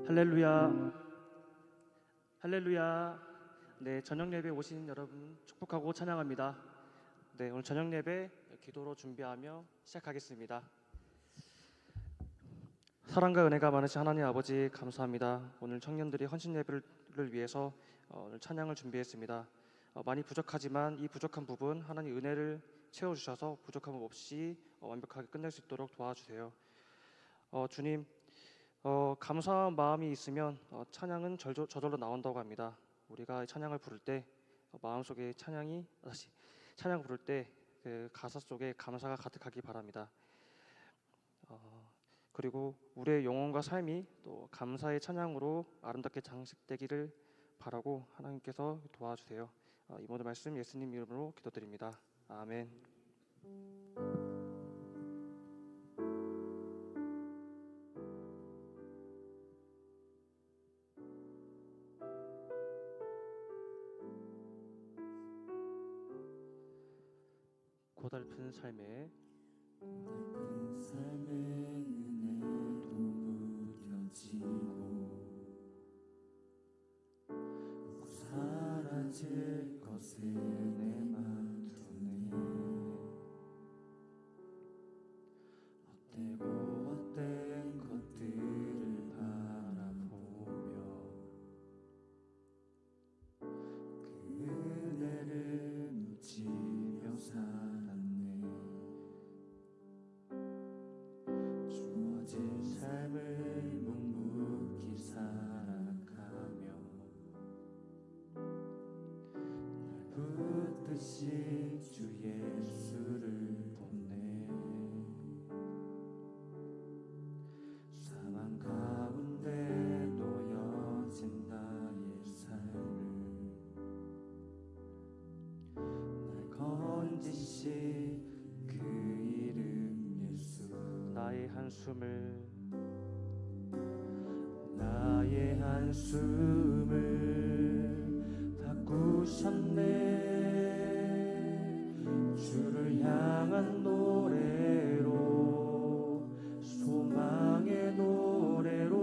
할렐루야, 할렐루야. 네, 저녁 예배 오신 여러분 축복하고 찬양합니다. 네, 오늘 저녁 예배 기도로 준비하며 시작하겠습니다. 사랑과 은혜가 많으신 하나님 아버지 감사합니다. 오늘 청년들이 헌신 예배를 위해서 오늘 찬양을 준비했습니다. 많이 부족하지만 이 부족한 부분 하나님 은혜를 채워주셔서 부족함 없이 완벽하게 끝낼 수 있도록 도와주세요. 주님, 감사한 마음이 있으면 찬양은 저절로 나온다고 합니다. 우리가 찬양을 부를 때 마음속에 찬양 부를 때 그 가사 속에 감사가 가득하기 바랍니다. 그리고 우리의 영혼과 삶이 또 감사의 찬양으로 아름답게 장식되기를 바라고 하나님께서 도와주세요. 이 모든 말씀 예수님 이름으로 기도드립니다. 아멘. 고달픈 삶에 은혜도 무뎌지고 곧 사라질 것을 내맡으네. 헛되고 헛된 것들을 바라보며 그 은혜를 놓치며 살았네. 주어진 삶을 묵묵히 살아가며 날 붙듯이 주 예수를 보내. 사망 가운데 놓여진 나의 삶을 날 건지시 그 이름 예수. 나의 한숨을 바꾸셨네. 주를 향한 노래로, 소망의 노래로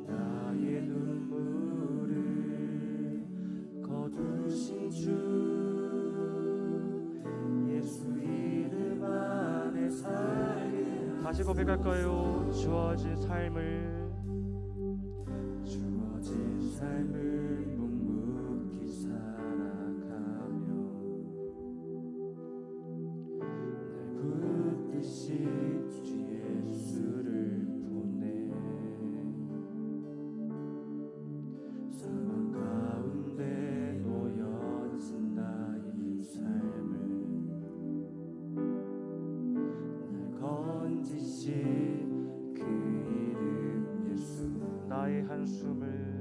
나의 눈물을 거두신 주 예수 이름 안에 살게. 다시 고백할까요? 주어진 삶을 묵묵히 살아가며 날 붙듯이 주 예수를 보내. 사망 가운데 놓여진 나의 삶을 날 건지시 그 이름 예수. 나의 한숨을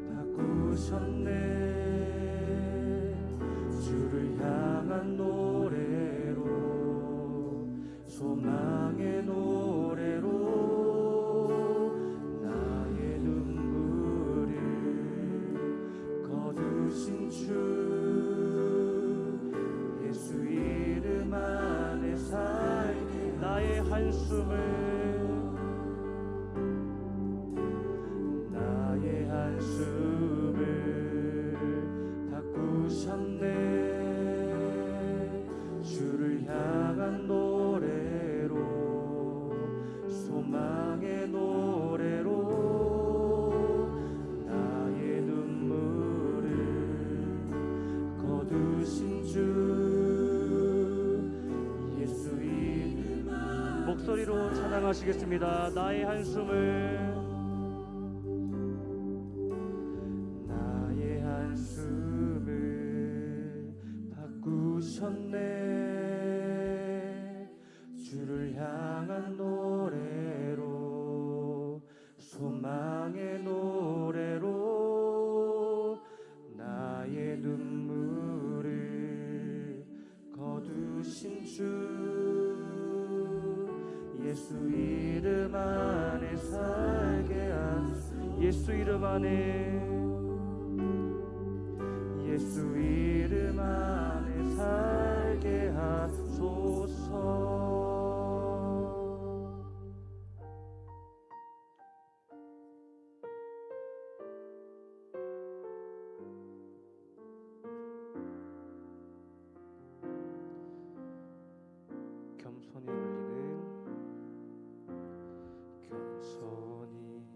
바꾸셨네. 주를 향한 노래로, 소망의 노래로 나의 눈물을 거두신 주 예수 이름 안에 살게. 나의 한숨을 바꾸셨네. 주를 향한 노래로, 소망의 노래로 나의 눈물을 거두신 주 예수 이름 안에. 목소리로 찬양하시겠습니다. 나의 한숨을 주셨네. 주를 향한 노래로, 소망의 노래로 나의 눈물을 거두신 주, 예수 이름 안에 살게 하소서. 예수 이름 안에, 예수 이름 안에 살게 하소서.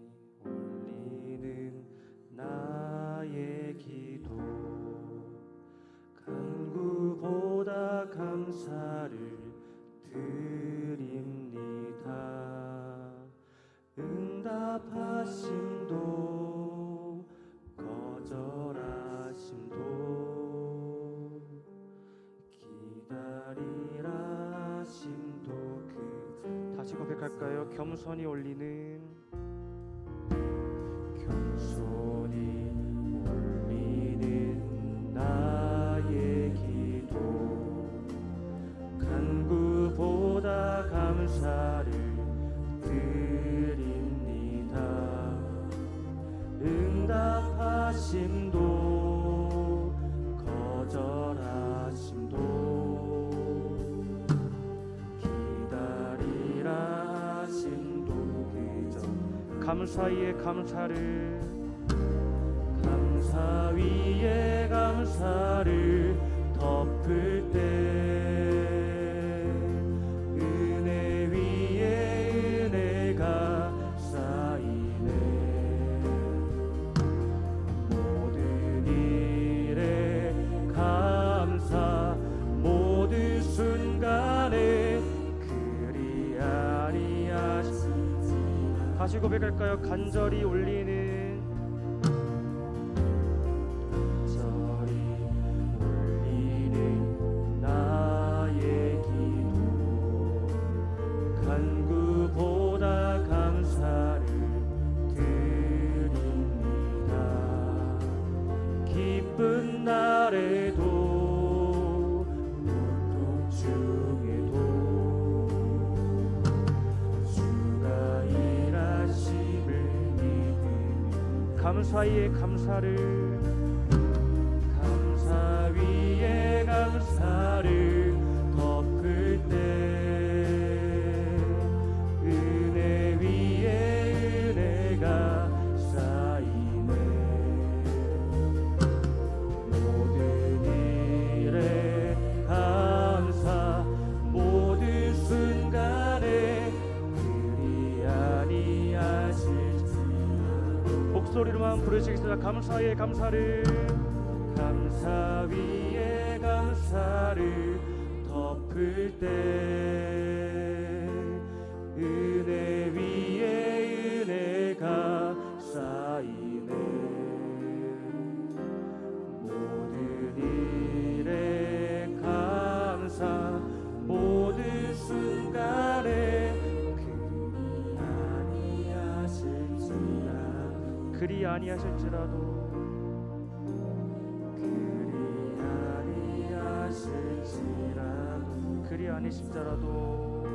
겸손히 올리는 나의 기도, 간구보다 감사를 드립니다. 응답하심도 거절하심도 기다리라 하심도 다시 고백할까요? 겸손히 올리는 나의 기도, 간구보다 감사를 드립니다. 응답하심도 거절하심도 기다리라 하심도 그저 감사 위에 감사를, 감사 위에 감사를 덮을 때, 은혜 위에 은혜가 쌓이네. 모든 일에 감사, 모든 순간에 그리 아니하시니. 다시 고백할까요? 간절히 올리는 나의 기도, 간구보다 감사를 드립니다. 기쁜 날에도 고통 중에도 주가 일하심을 믿으며 감사 위에 감사를, 감사 위에 감사를 덮을 때, 은혜 위에 은혜가 쌓이네. 모든 일에 감사, 모든 순간에 그리 아니하실지라. 목소리로만 부르시겠습니다. 감사 위에 감사를, 감사 위에 감사를 덮을 때, 은혜 위에 은혜가 쌓이네. 모든 일에 감사, 모든 순간에 그리 아니하실지라도 그리 아니실지라도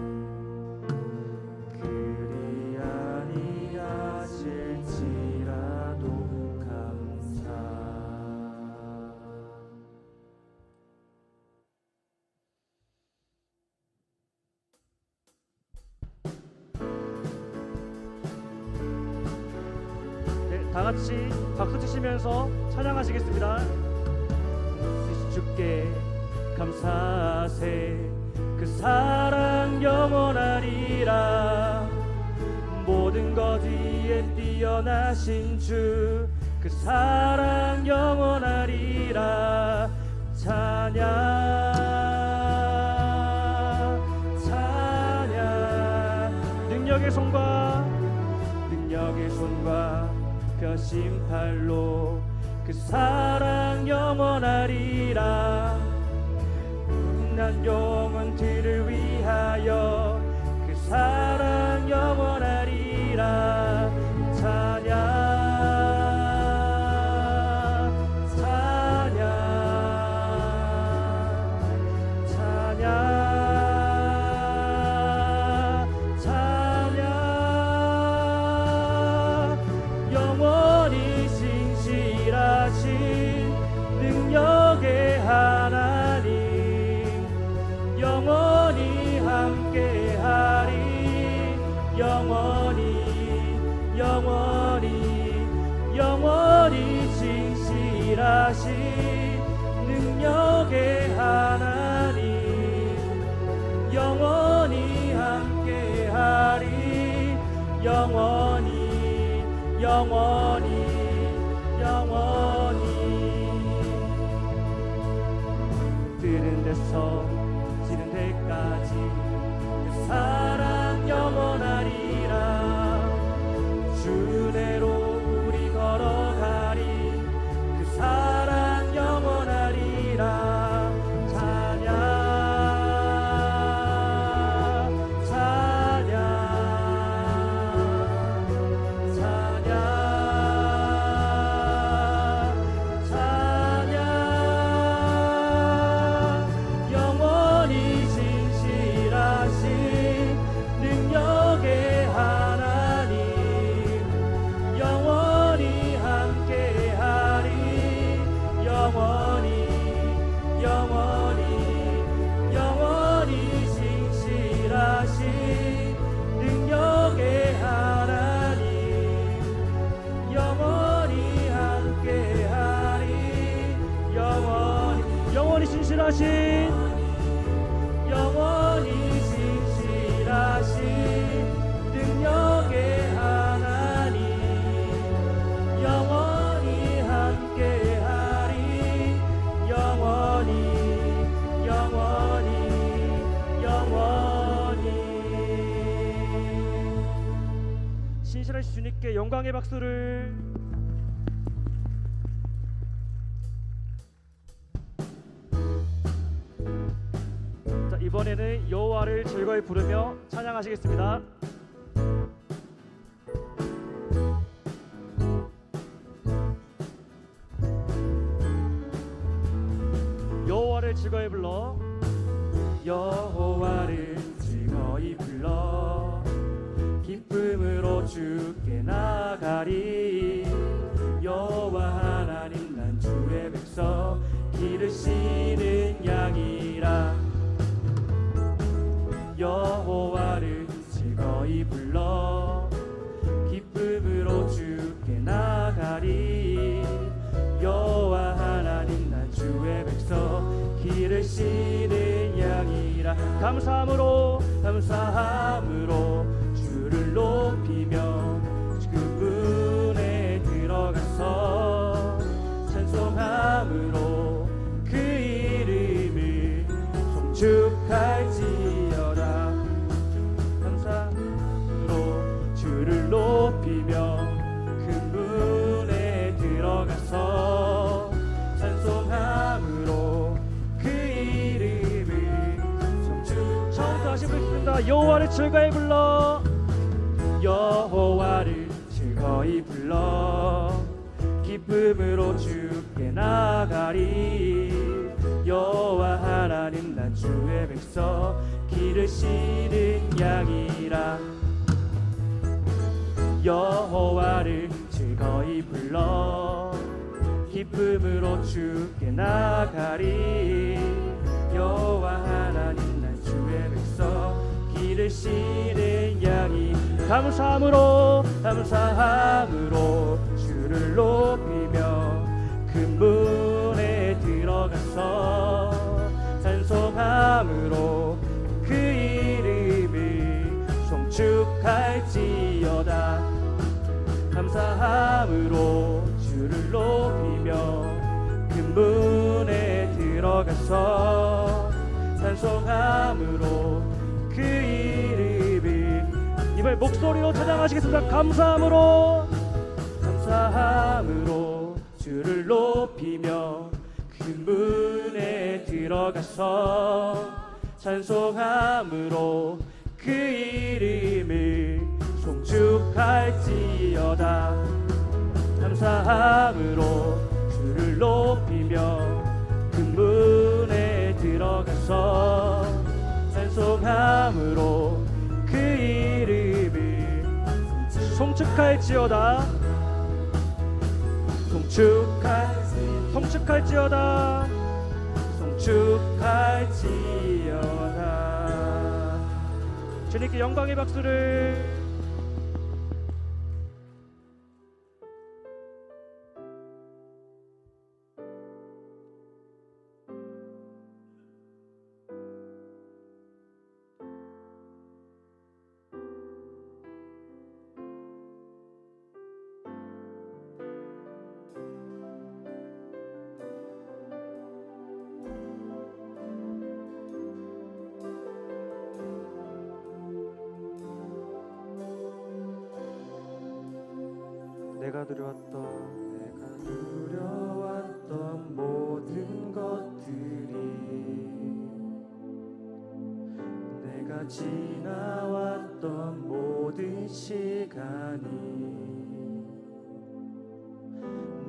감사. 네, 다 같이 박수 치시면서 찬양하시겠습니다. 주께 감사하세. 그 사랑 영원하리라. 모든 것 위에 뛰어나신 주, 그 사랑 영원하리라. 찬양 찬양. 능력의 손과 펴신 팔로 그 사랑 영원하리라. 찬양한 영혼들을 위하여 그 사랑 영원하리라. 찬양 능력의 하나님 영원히 함께하리. 영원히 진실하신 능력의 하나님 영원히 함께하리. 영원히 뜨는 데서 지는 데까지 그 사랑 영원하리라. 주 은혜로 우리 걸어가리. 그 사랑 영원하리라. 찬양 영원히 진실하신 능력의 하나님 영원히 함께하리. 영원히 진실하신 능력의 하나님 영원히 함께하리. 영원히 진실하신 능력의 하나님 영원히 함께하리. 영원히 신실하신 주님께 영광의 박수를. 자, 이번에는 여호와를 즐거이 부르며 찬양하시겠습니다. 여호와를 즐거이 불러. 여호와를 즐거이 불러 기쁨으로 주께 나가리. 여호와 하나님 난 주의 백성 기르시는 양이라. 여호와를 즐거이 불러 기쁨으로 주께 나가리. 여호와 하나님 난 주의 백성 기르시는 양이라. 감사함으로 주를 높이며 그분에 들어가서 찬송함으로 그 이름을 송축할지어다. 감사함으로 주를 높이며 그분에 들어가서 찬송함으로 그 이름을 송축. 처음부터 다시 부르겠습니다. 여호와를 즐거이 불러. 여호와를 즐거이 불러 기쁨으로 주께 나가리. 여호와 하나님 난 주의 백성 기르시는 양이라. 여호와를 즐거이 불러 기쁨으로 주께 나가리. 여호와 하나님 난 주의 백성 기르시는 양이. 감사함으로 주를 높이며 근문에 들어가서 찬송함으로 그 이름을 송축할지어다. 감사함으로 주를 높이며 근문에 들어가서 찬송함으로 그 이름을. 이번에 목소리로 찬양하시겠습니다. 감사함으로 주를 높이며 근문에 들어가서 찬송함으로 그 이름을 송축할지어다. 감사함으로 주를 높이며 그 문에 들어가서 찬송함으로 그 이름을 송축할지어다. 송축할지어다. 송축할지어다. 주님께 영광의 박수를. 내가 누려왔던 모든 것들이, 내가 지나왔던 모든 시간이,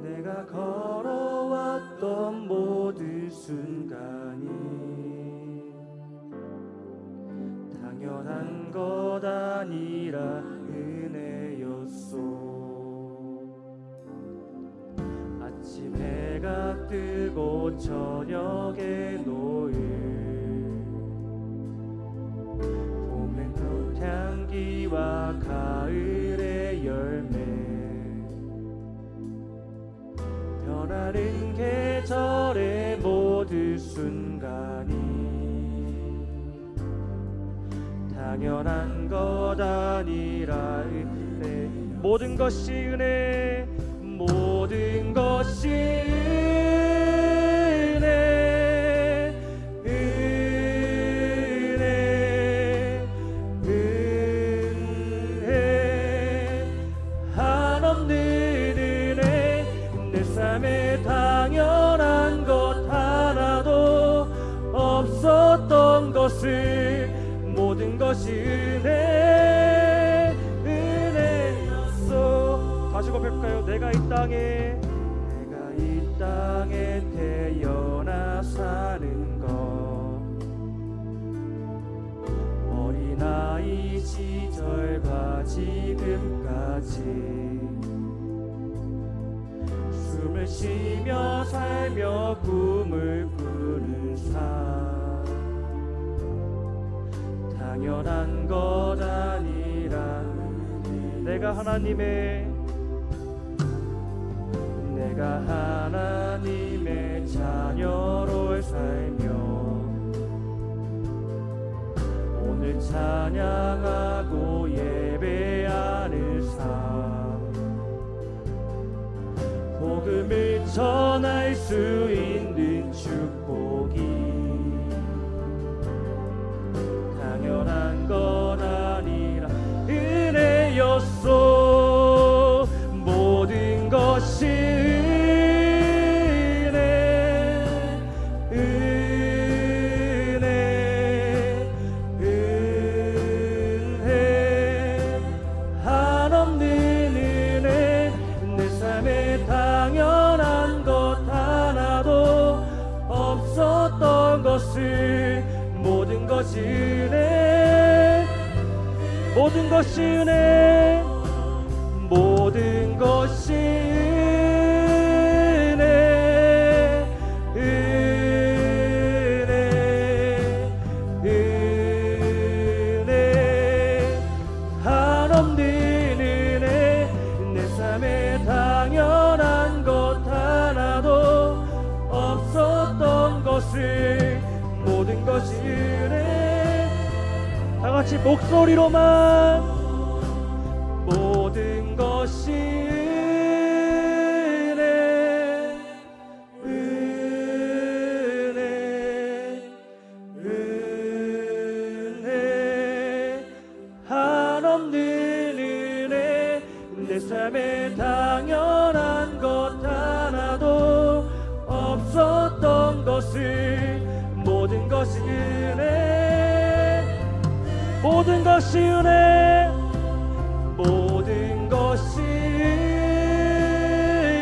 내가 걸어왔던 모든 순간이 당연한 것 아니라 은혜였소. 아침 해가 뜨고 저녁에 노을, 봄의 꽃향기와 가을의 열매, 변하는 계절의 모든 순간이 당연한 것 아니라 은혜. 모든 것이 은혜, 모든 것이 은혜, 은혜, 은혜, 한없는 은혜. 내 삶에 당연한 것 하나도 없었던 것을, 모든 것이 은혜, 은혜였어. 다시 고백할까요? 내가 이 땅에 태어나 사는 것, 어린아이 시절과 지금까지 숨을 쉬며 살며 꿈을 꾸는 삶, 당연한 것 아니라 내가 하나님의 자녀로 살며 오늘 찬양하고 예배하는 삶, 복음을 전할 수 있는 축복이 당연한 것 아니라 은혜였소. 모든 것이 은혜, 은혜, 한없는 은혜. 내 삶에 당연한 것 하나도 없었던 것을, 모든 것이 은혜, 모든 것이 은혜, 모든 것이 은혜, 은혜, 은혜, 한없는 은혜. 내 삶에 당연한 것 하나도 없었던 것을, 모든 것이 은혜. 다 같이 목소리로만 모든 것이 은혜, 은혜, 은혜, 한없는 은혜. 내 삶에 당연한 것 하나도 없었던 것을, 모든 것이 은혜. 모든 것이 은혜, 모든 것이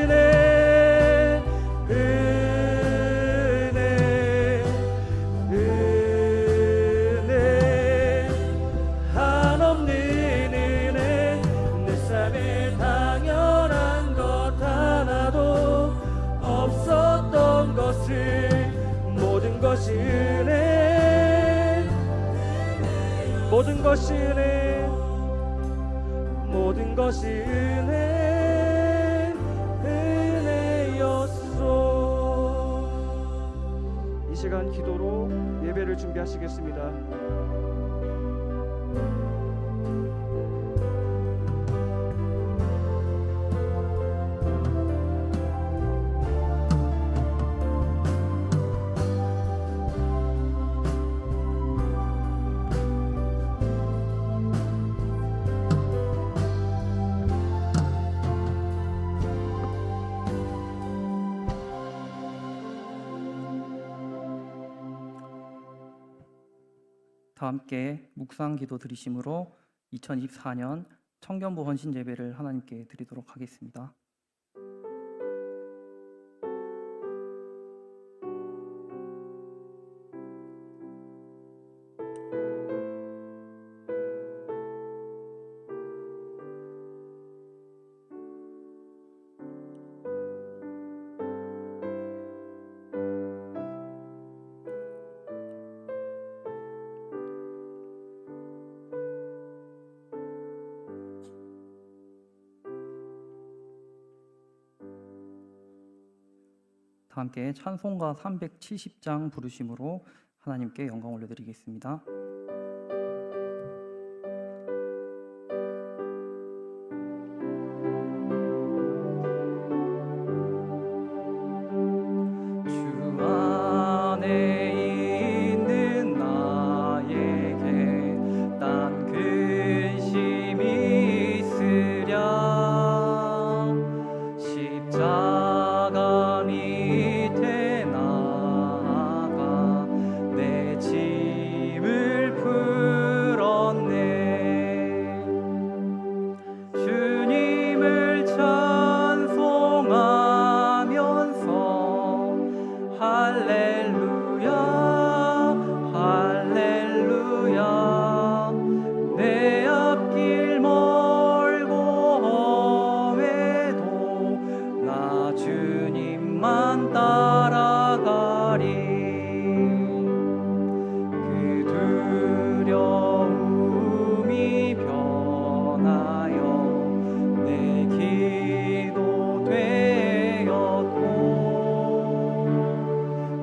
은혜, 은혜, 은혜, 한없는 은혜, 내 삶에 당연한 것 하나도 없었던 것을, 모든 것이 은혜, 모든 것이 은혜, 모든 것이 은혜, 은혜였소. 이 시간 기도로 예배를 준비하시겠습니다. 다 함께 묵상 기도 드리심으로 2024년 청년부 헌신 예배를 하나님께 드리도록 하겠습니다. 다 함께 찬송가 370장 부르심으로 하나님께 영광 올려드리겠습니다. 주 안에 있는 나에게 난 근심이 있으랴. 십자가 밑에 나아가 내 짐을 풀었네. 주님을 찬송하면서 할렐루야 할렐루야. 내 앞길 멀고 험해도 나 주님만 따라가리. 그 두려움이 변하여 내 기도 되었고,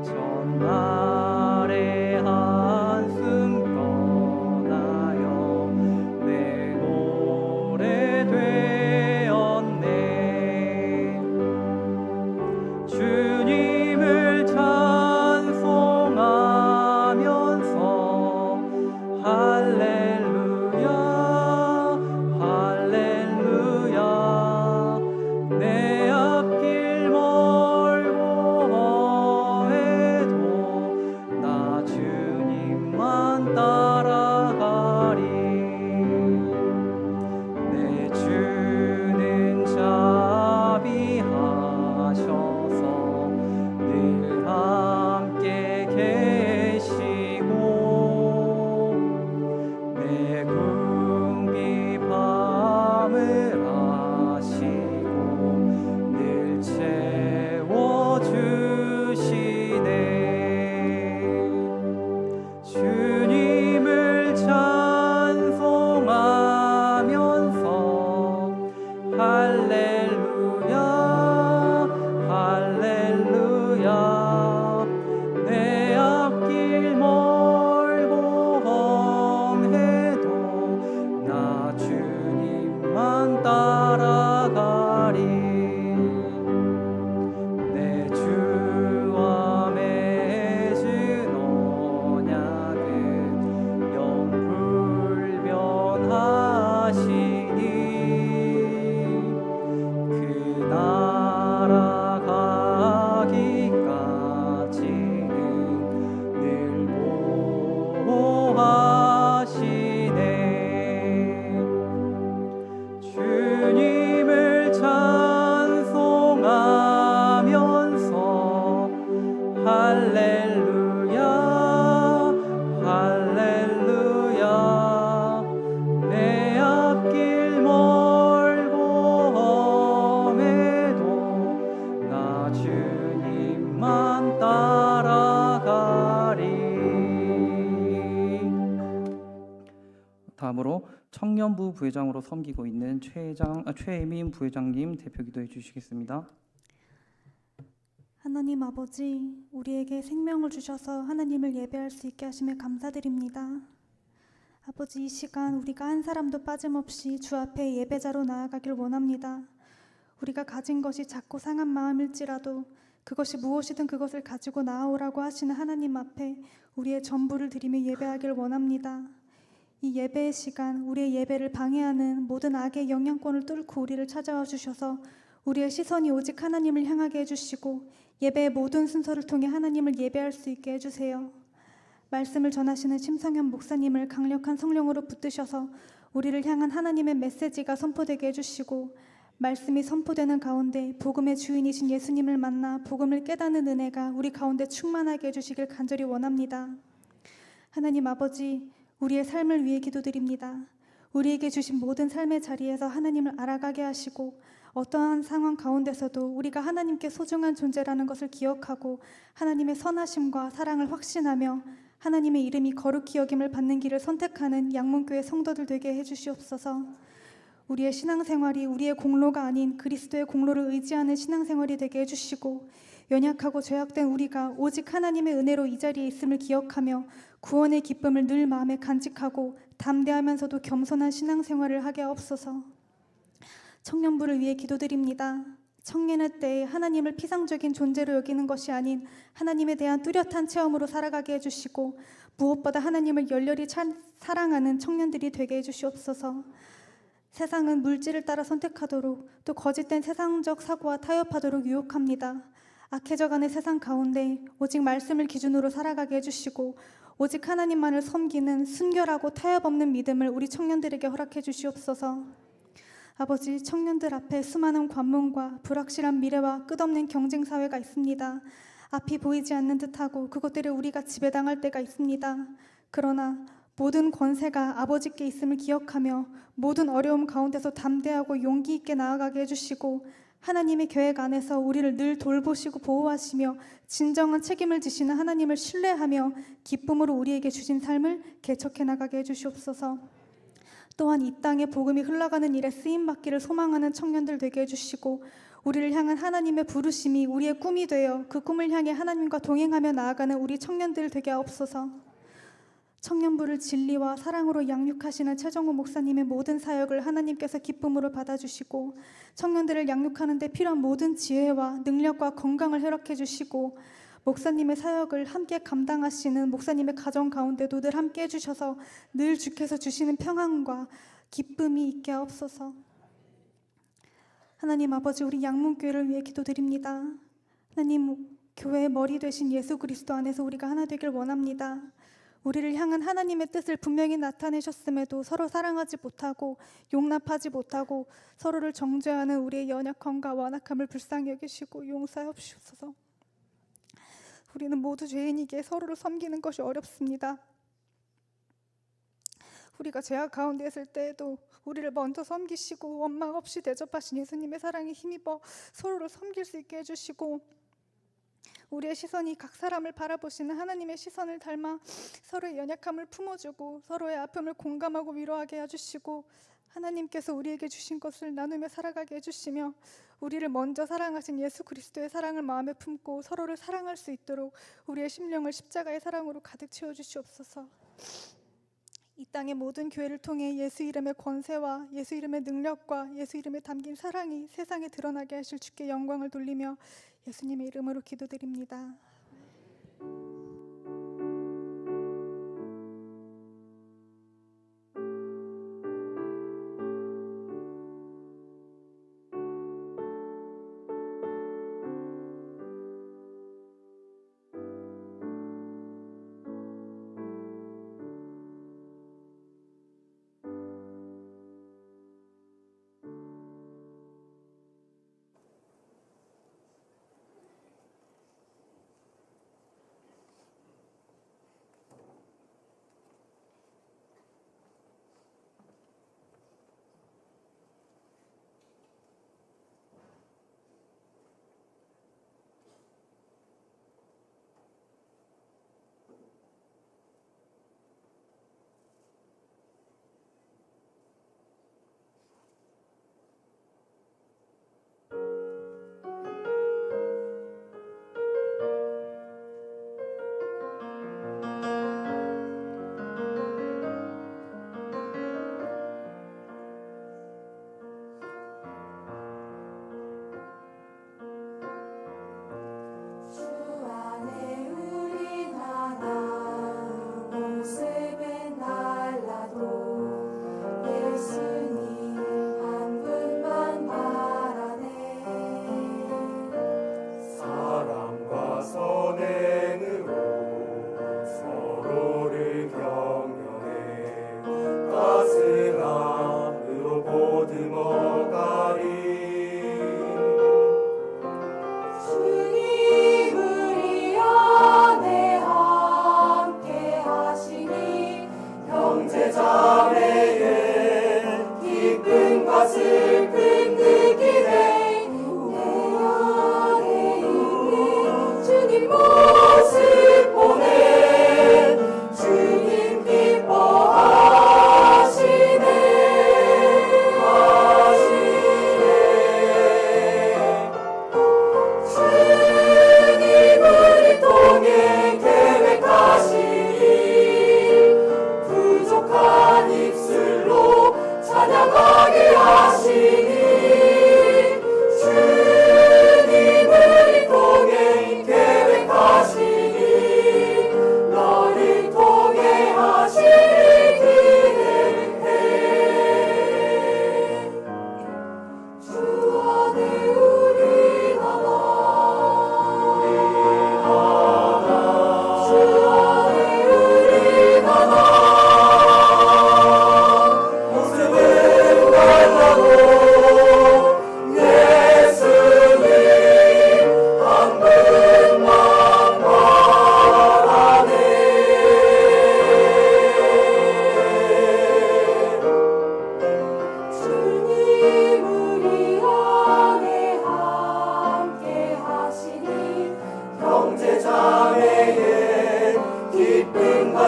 전날의 한숨 떠나여 내 노래 되었네. 주님을 찬송하면서 다음으로 청년부 부회장으로 섬기고 있는 최혜민 부회장님 대표 기도해 주시겠습니다. 하나님 아버지, 우리에게 생명을 주셔서 하나님을 예배할 수 있게 하심에 감사드립니다. 아버지, 이 시간 우리가 한 사람도 빠짐없이 주 앞에 예배자로 나아가길 원합니다. 우리가 가진 것이 작고 상한 마음일지라도 그것이 무엇이든 그것을 가지고 나아오라고 하시는 하나님 앞에 우리의 전부를 드리며 예배하길 원합니다. 이 예배의 시간, 우리의 예배를 방해하는 모든 악의 영향권을 뚫고 우리를 찾아와 주셔서 우리의 시선이 오직 하나님을 향하게 해주시고 예배의 모든 순서를 통해 하나님을 예배할 수 있게 해주세요. 말씀을 전하시는 심성현 목사님을 강력한 성령으로 붙드셔서 우리를 향한 하나님의 메시지가 선포되게 해주시고 말씀이 선포되는 가운데 복음의 주인이신 예수님을 만나 복음을 깨닫는 은혜가 우리 가운데 충만하게 해주시길 간절히 원합니다. 하나님 아버지, 우리의 삶을 위해 기도드립니다. 우리에게 주신 모든 삶의 자리에서 하나님을 알아가게 하시고 어떠한 상황 가운데서도 우리가 하나님께 소중한 존재라는 것을 기억하고 하나님의 선하심과 사랑을 확신하며 하나님의 이름이 거룩히 여김을 받는 길을 선택하는 양문교회 성도들 되게 해주시옵소서. 우리의 신앙생활이 우리의 공로가 아닌 그리스도의 공로를 의지하는 신앙생활이 되게 해주시고 연약하고 죄악된 우리가 오직 하나님의 은혜로 이 자리에 있음을 기억하며 구원의 기쁨을 늘 마음에 간직하고 담대하면서도 겸손한 신앙생활을 하게 하옵소서. 청년부를 위해 기도드립니다. 청년의 때에 하나님을 피상적인 존재로 여기는 것이 아닌 하나님에 대한 뚜렷한 체험으로 살아가게 해주시고 무엇보다 하나님을 열렬히 사랑하는 청년들이 되게 해주시옵소서. 세상은 물질을 따라 선택하도록 또 거짓된 세상적 사고와 타협하도록 유혹합니다. 악해져가는 세상 가운데 오직 말씀을 기준으로 살아가게 해주시고 오직 하나님만을 섬기는 순결하고 타협 없는 믿음을 우리 청년들에게 허락해 주시옵소서. 아버지, 청년들 앞에 수많은 관문과 불확실한 미래와 끝없는 경쟁 사회가 있습니다. 앞이 보이지 않는 듯하고 그것들을 우리가 지배당할 때가 있습니다. 그러나 모든 권세가 아버지께 있음을 기억하며 모든 어려움 가운데서 담대하고 용기 있게 나아가게 해주시고 하나님의 계획 안에서 우리를 늘 돌보시고 보호하시며 진정한 책임을 지시는 하나님을 신뢰하며 기쁨으로 우리에게 주신 삶을 개척해 나가게 해주시옵소서. 또한 이 땅에 복음이 흘러가는 일에 쓰임받기를 소망하는 청년들 되게 해주시고 우리를 향한 하나님의 부르심이 우리의 꿈이 되어 그 꿈을 향해 하나님과 동행하며 나아가는 우리 청년들 되게 하옵소서. 청년부를 진리와 사랑으로 양육하시는 최정호 목사님의 모든 사역을 하나님께서 기쁨으로 받아주시고 청년들을 양육하는 데 필요한 모든 지혜와 능력과 건강을 허락해 주시고 목사님의 사역을 함께 감당하시는 목사님의 가정 가운데도 늘 함께 해주셔서 늘 주께서 주시는 평안과 기쁨이 있게 하옵소서. 하나님 아버지, 우리 양문교회를 위해 기도드립니다. 하나님, 교회의 머리 되신 예수 그리스도 안에서 우리가 하나 되길 원합니다. 우리를 향한 하나님의 뜻을 분명히 나타내셨음에도 서로 사랑하지 못하고 용납하지 못하고 서로를 정죄하는 우리의 연약함과 완악함을 불쌍히 여기시고 용서하옵소서. 우리는 모두 죄인이기에 서로를 섬기는 것이 어렵습니다. 우리가 죄악 가운데 있을 때에도 우리를 먼저 섬기시고 원망 없이 대접하신 예수님의 사랑에 힘입어 서로를 섬길 수 있게 해주시고 우리의 시선이 각 사람을 바라보시는 하나님의 시선을 닮아 서로의 연약함을 품어주고 서로의 아픔을 공감하고 위로하게 해주시고 하나님께서 우리에게 주신 것을 나누며 살아가게 해주시며 우리를 먼저 사랑하신 예수 그리스도의 사랑을 마음에 품고 서로를 사랑할 수 있도록 우리의 심령을 십자가의 사랑으로 가득 채워주시옵소서. 이 땅의 모든 교회를 통해 예수 이름의 권세와 예수 이름의 능력과 예수 이름에 담긴 사랑이 세상에 드러나게 하실 주께 영광을 돌리며 예수님의 이름으로 기도드립니다.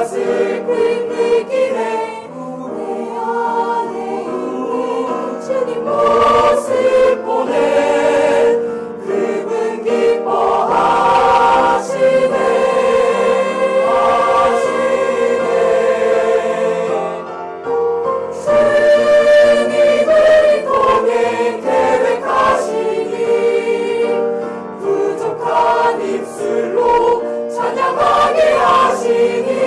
슬픈 느낌에 내 안에 있는 주님 모습 보내 그분 기뻐하시네 주님을 통해 계획하시니 부족한 입술로 찬양하게 하시니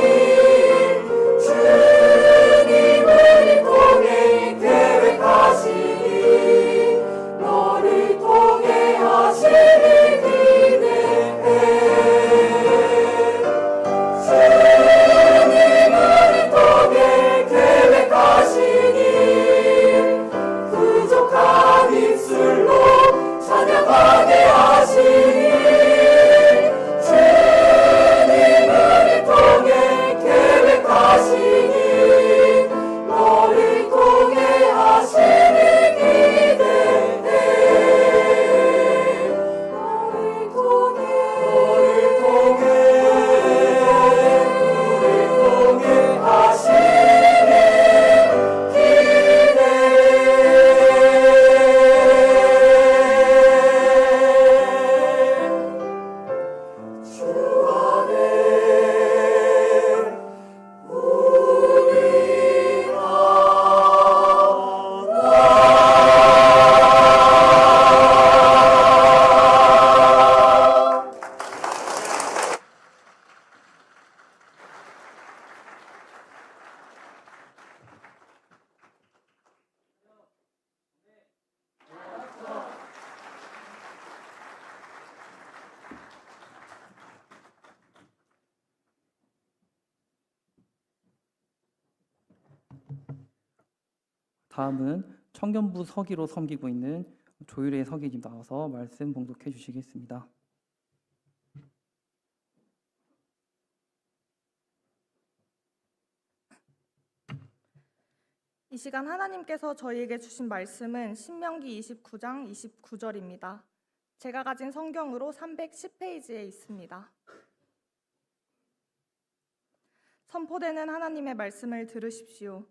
주님을 통해 계획하시니 너를 통해 하시니 기대해 주님을 통해 계획하시니 부족한 입술로 찬양하게 하시니 주님을 통해 계획하시니 너를 통해 하시니 기대해 너를 통해 하시니 기대해 주 안에 다음은 청년부 서기로 섬기고 있는 조율의 서기님 나와서 말씀 봉독해 주시겠습니다. 이 시간 하나님께서 저희에게 주신 말씀은 신명기 29장 29절입니다. 제가 가진 성경으로 310페이지에 있습니다. 선포되는 하나님의 말씀을 들으십시오.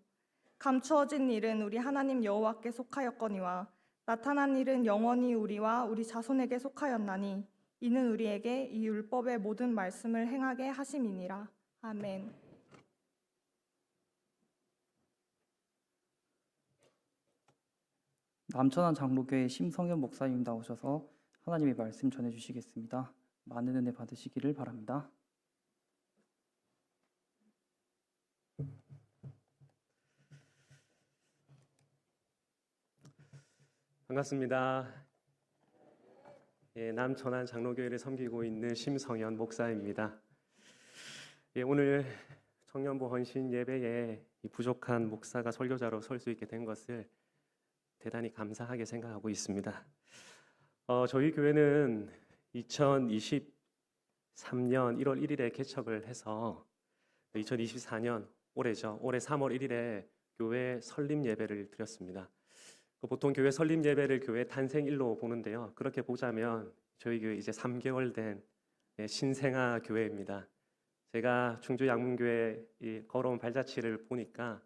감추어진 일은 우리 하나님 여호와께 속하였거니와 나타난 일은 영원히 우리와 우리 자손에게 속하였나니 이는 우리에게 이 율법의 모든 말씀을 행하게 하심이니라. 아멘. 남천안 장로교회 심성현 목사님 나오셔서 하나님의 말씀 전해 주시겠습니다. 많은 은혜 받으시기를 바랍니다. 반갑습니다. 남천안 장로교회를 섬기고 있는 심성현 목사입니다. 오늘 청년부 헌신 예배에 이 부족한 목사가 설교자로 설 수 있게 된 것을 대단히 감사하게 생각하고 있습니다. 저희 교회는 2023년 1월 1일에 개척을 해서 2024년 올해죠. 올해 3월 1일에 교회 설립 예배를 드렸습니다. 보통 교회 설립 예배를 교회 탄생일로 보는데요. 그렇게 보자면 저희 교회 이제 3개월 된 신생아 교회입니다. 제가 충주 양문교회 걸어온 발자취를 보니까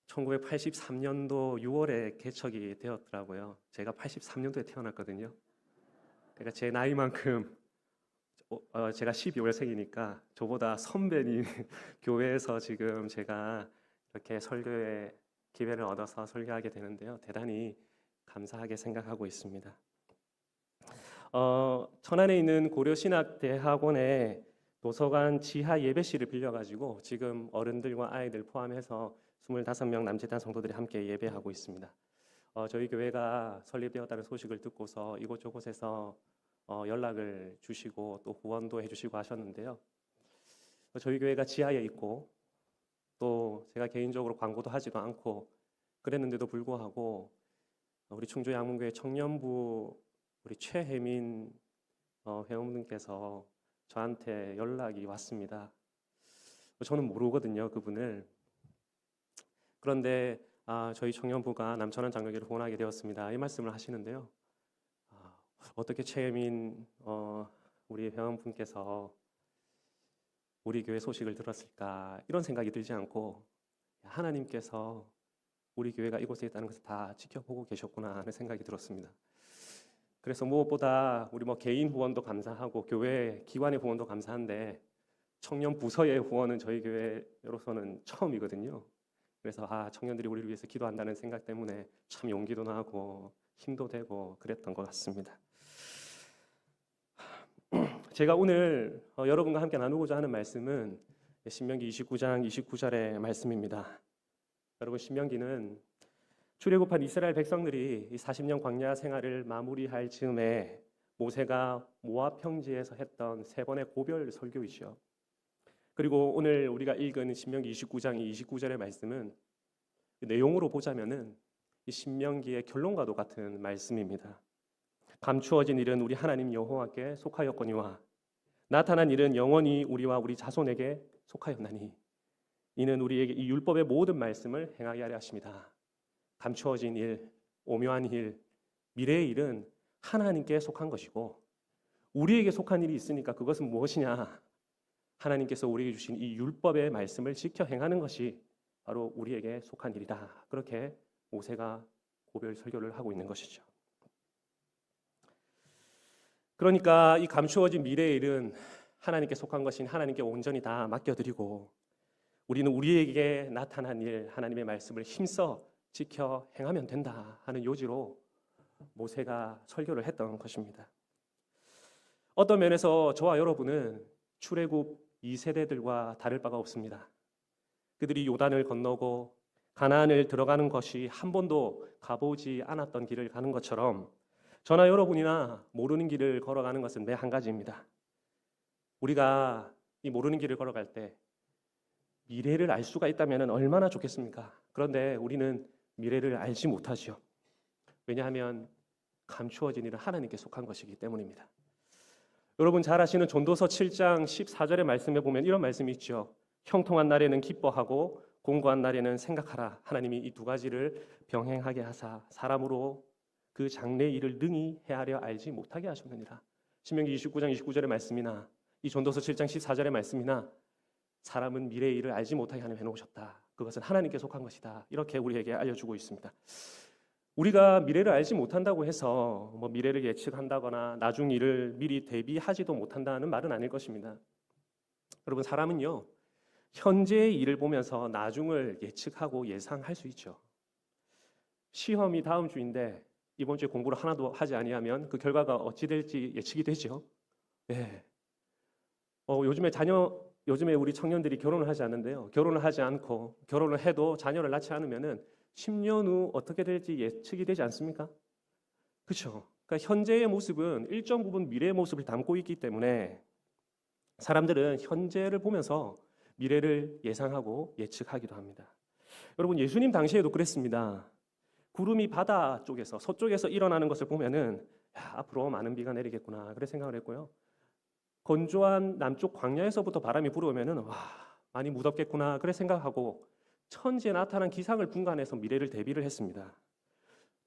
1983년도 6월에 개척이 되었더라고요. 제가 83년도에 태어났거든요. 그러니까 제 나이만큼 제가 12월생이니까 저보다 선배님 교회에서 지금 제가 이렇게 설교에 기회를 얻어서 설교하게 되는데요. 대단히 감사하게 생각하고 있습니다. 천안에 있는 고려신학대학원에 도서관 지하 예배실을 빌려가지고 지금 어른들과 아이들 포함해서 25명 남짓한 성도들이 함께 예배하고 있습니다. 저희 교회가 설립되었다는 소식을 듣고서 이곳저곳에서 연락을 주시고 또 후원도 해주시고 하셨는데요. 저희 교회가 지하에 있고 또 제가 개인적으로 광고도 하지도 않고 그랬는데도 불구하고 우리 충주 양문교회 청년부 우리 최혜민 회원분께서 저한테 연락이 왔습니다. 저는 모르거든요, 그분을. 그런데 저희 청년부가 남천안 장로교회를 후원하게 되었습니다. 이 말씀을 하시는데요. 어떻게 최혜민 우리 회원분께서 우리 교회 소식을 들었을까 이런 생각이 들지 않고 하나님께서 우리 교회가 이곳에 있다는 것을 다 지켜보고 계셨구나 하는 생각이 들었습니다. 그래서 무엇보다 우리 개인 후원도 감사하고 교회 기관의 후원도 감사한데 청년 부서의 후원은 저희 교회로서는 처음이거든요. 그래서 청년들이 우리를 위해서 기도한다는 생각 때문에 참 용기도 나고 힘도 되고 그랬던 것 같습니다. 제가 오늘 여러분과 함께 나누고자 하는 말씀은 신명기 29장 29절의 말씀입니다. 여러분, 신명기는 출애굽한 이스라엘 백성들이 이 40년 광야 생활을 마무리할 즈음에 모세가 모압 평지에서 했던 세 번의 고별 설교이죠. 그리고 오늘 우리가 읽은 신명기 29장 29절의 말씀은 내용으로 보자면은 이 신명기의 결론과도 같은 말씀입니다. 감추어진 일은 우리 하나님 여호와께 속하였거니와 나타난 일은 영원히 우리와 우리 자손에게 속하였나니 이는 우리에게 이 율법의 모든 말씀을 행하게 하려 하심이다. 감추어진 일, 오묘한 일, 미래의 일은 하나님께 속한 것이고 우리에게 속한 일이 있으니까 그것은 무엇이냐? 하나님께서 우리에게 주신 이 율법의 말씀을 지켜 행하는 것이 바로 우리에게 속한 일이다. 그렇게 모세가 고별 설교를 하고 있는 것이죠. 그러니까 이 감추어진 미래의 일은 하나님께 속한 것인 하나님께 온전히 다 맡겨드리고 우리는 우리에게 나타난 일, 하나님의 말씀을 힘써 지켜 행하면 된다 하는 요지로 모세가 설교를 했던 것입니다. 어떤 면에서 저와 여러분은 출애굽 2세대들과 다를 바가 없습니다. 그들이 요단을 건너고 가나안을 들어가는 것이 한 번도 가보지 않았던 길을 가는 것처럼 저나 여러분이나 모르는 길을 걸어가는 것은 매 한 가지입니다. 우리가 이 모르는 길을 걸어갈 때 미래를 알 수가 있다면 얼마나 좋겠습니까? 그런데 우리는 미래를 알지 못하죠. 왜냐하면 감추어진 일은 하나님께 속한 것이기 때문입니다. 여러분 잘 아시는 전도서 7장 14절의 말씀에 보면 이런 말씀이 있죠. 형통한 날에는 기뻐하고 공고한 날에는 생각하라. 하나님이 이 두 가지를 병행하게 하사 사람으로 그 장래의 일을 능히 헤아려 알지 못하게 하셨느니라. 신명기 29장 29절의 말씀이나 이 전도서 7장 14절의 말씀이나 사람은 미래의 일을 알지 못하게 하나님 해놓으셨다. 그것은 하나님께 속한 것이다. 이렇게 우리에게 알려주고 있습니다. 우리가 미래를 알지 못한다고 해서 미래를 예측한다거나 나중 일을 미리 대비하지도 못한다는 말은 아닐 것입니다. 여러분 사람은요 현재의 일을 보면서 나중을 예측하고 예상할 수 있죠. 시험이 다음 주인데 이번 주에 공부를 하나도 하지 아니하면 그 결과가 어찌 될지 예측이 되죠. 네. 요즘에 우리 청년들이 결혼을 하지 않는데요. 결혼을 하지 않고 결혼을 해도 자녀를 낳지 않으면은 10년 후 어떻게 될지 예측이 되지 않습니까? 그렇죠. 그러니까 현재의 모습은 일정 부분 미래의 모습을 담고 있기 때문에 사람들은 현재를 보면서 미래를 예상하고 예측하기도 합니다. 여러분 예수님 당시에도 그랬습니다. 구름이 바다 쪽에서 서쪽에서 일어나는 것을 보면은 앞으로 많은 비가 내리겠구나 그래 생각을 했고요. 건조한 남쪽 광야에서부터 바람이 불어오면은 많이 무덥겠구나 그래 생각하고 천지에 나타난 기상을 분간해서 미래를 대비를 했습니다.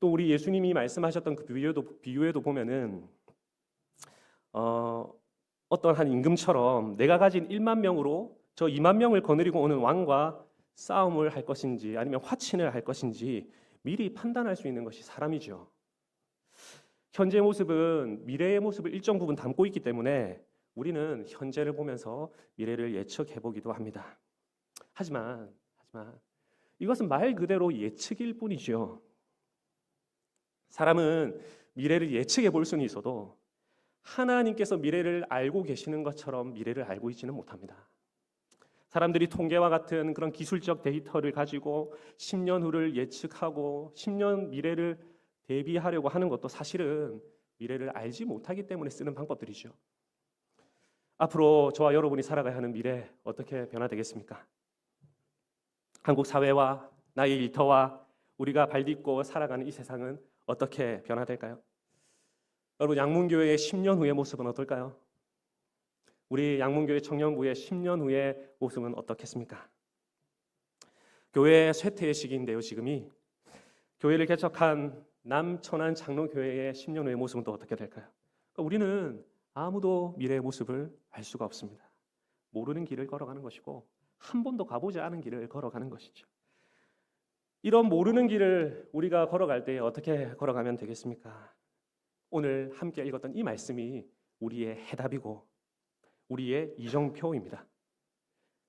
또 우리 예수님이 말씀하셨던 그 비유에도 보면은 어떤 한 임금처럼 내가 가진 1만 명으로 저 2만 명을 거느리고 오는 왕과 싸움을 할 것인지 아니면 화친을 할 것인지 미리 판단할 수 있는 것이 사람이죠. 현재의 모습은 미래의 모습을 일정 부분 담고 있기 때문에 우리는 현재를 보면서 미래를 예측해 보기도 합니다. 하지만 이것은 말 그대로 예측일 뿐이죠. 사람은 미래를 예측해 볼 수는 있어도 하나님께서 미래를 알고 계시는 것처럼 미래를 알고 있지는 못합니다. 사람들이 통계와 같은 그런 기술적 데이터를 가지고 10년 후를 예측하고 10년 미래를 대비하려고 하는 것도 사실은 미래를 알지 못하기 때문에 쓰는 방법들이죠. 앞으로 저와 여러분이 살아가야 하는 미래 어떻게 변화되겠습니까? 한국 사회와 나의 일터와 우리가 발딛고 살아가는 이 세상은 어떻게 변화될까요? 여러분 양문교회의 10년 후의 모습은 어떨까요? 우리 양문교회 청년부의 10년 후의 모습은 어떻겠습니까? 교회 쇠퇴의 시기인데요. 지금이 교회를 개척한 남천안 장로교회의 10년 후의 모습은 또 어떻게 될까요? 그러니까 우리는 아무도 미래의 모습을 알 수가 없습니다. 모르는 길을 걸어가는 것이고 한 번도 가보지 않은 길을 걸어가는 것이죠. 이런 모르는 길을 우리가 걸어갈 때 어떻게 걸어가면 되겠습니까? 오늘 함께 읽었던 이 말씀이 우리의 해답이고 우리의 이정표입니다.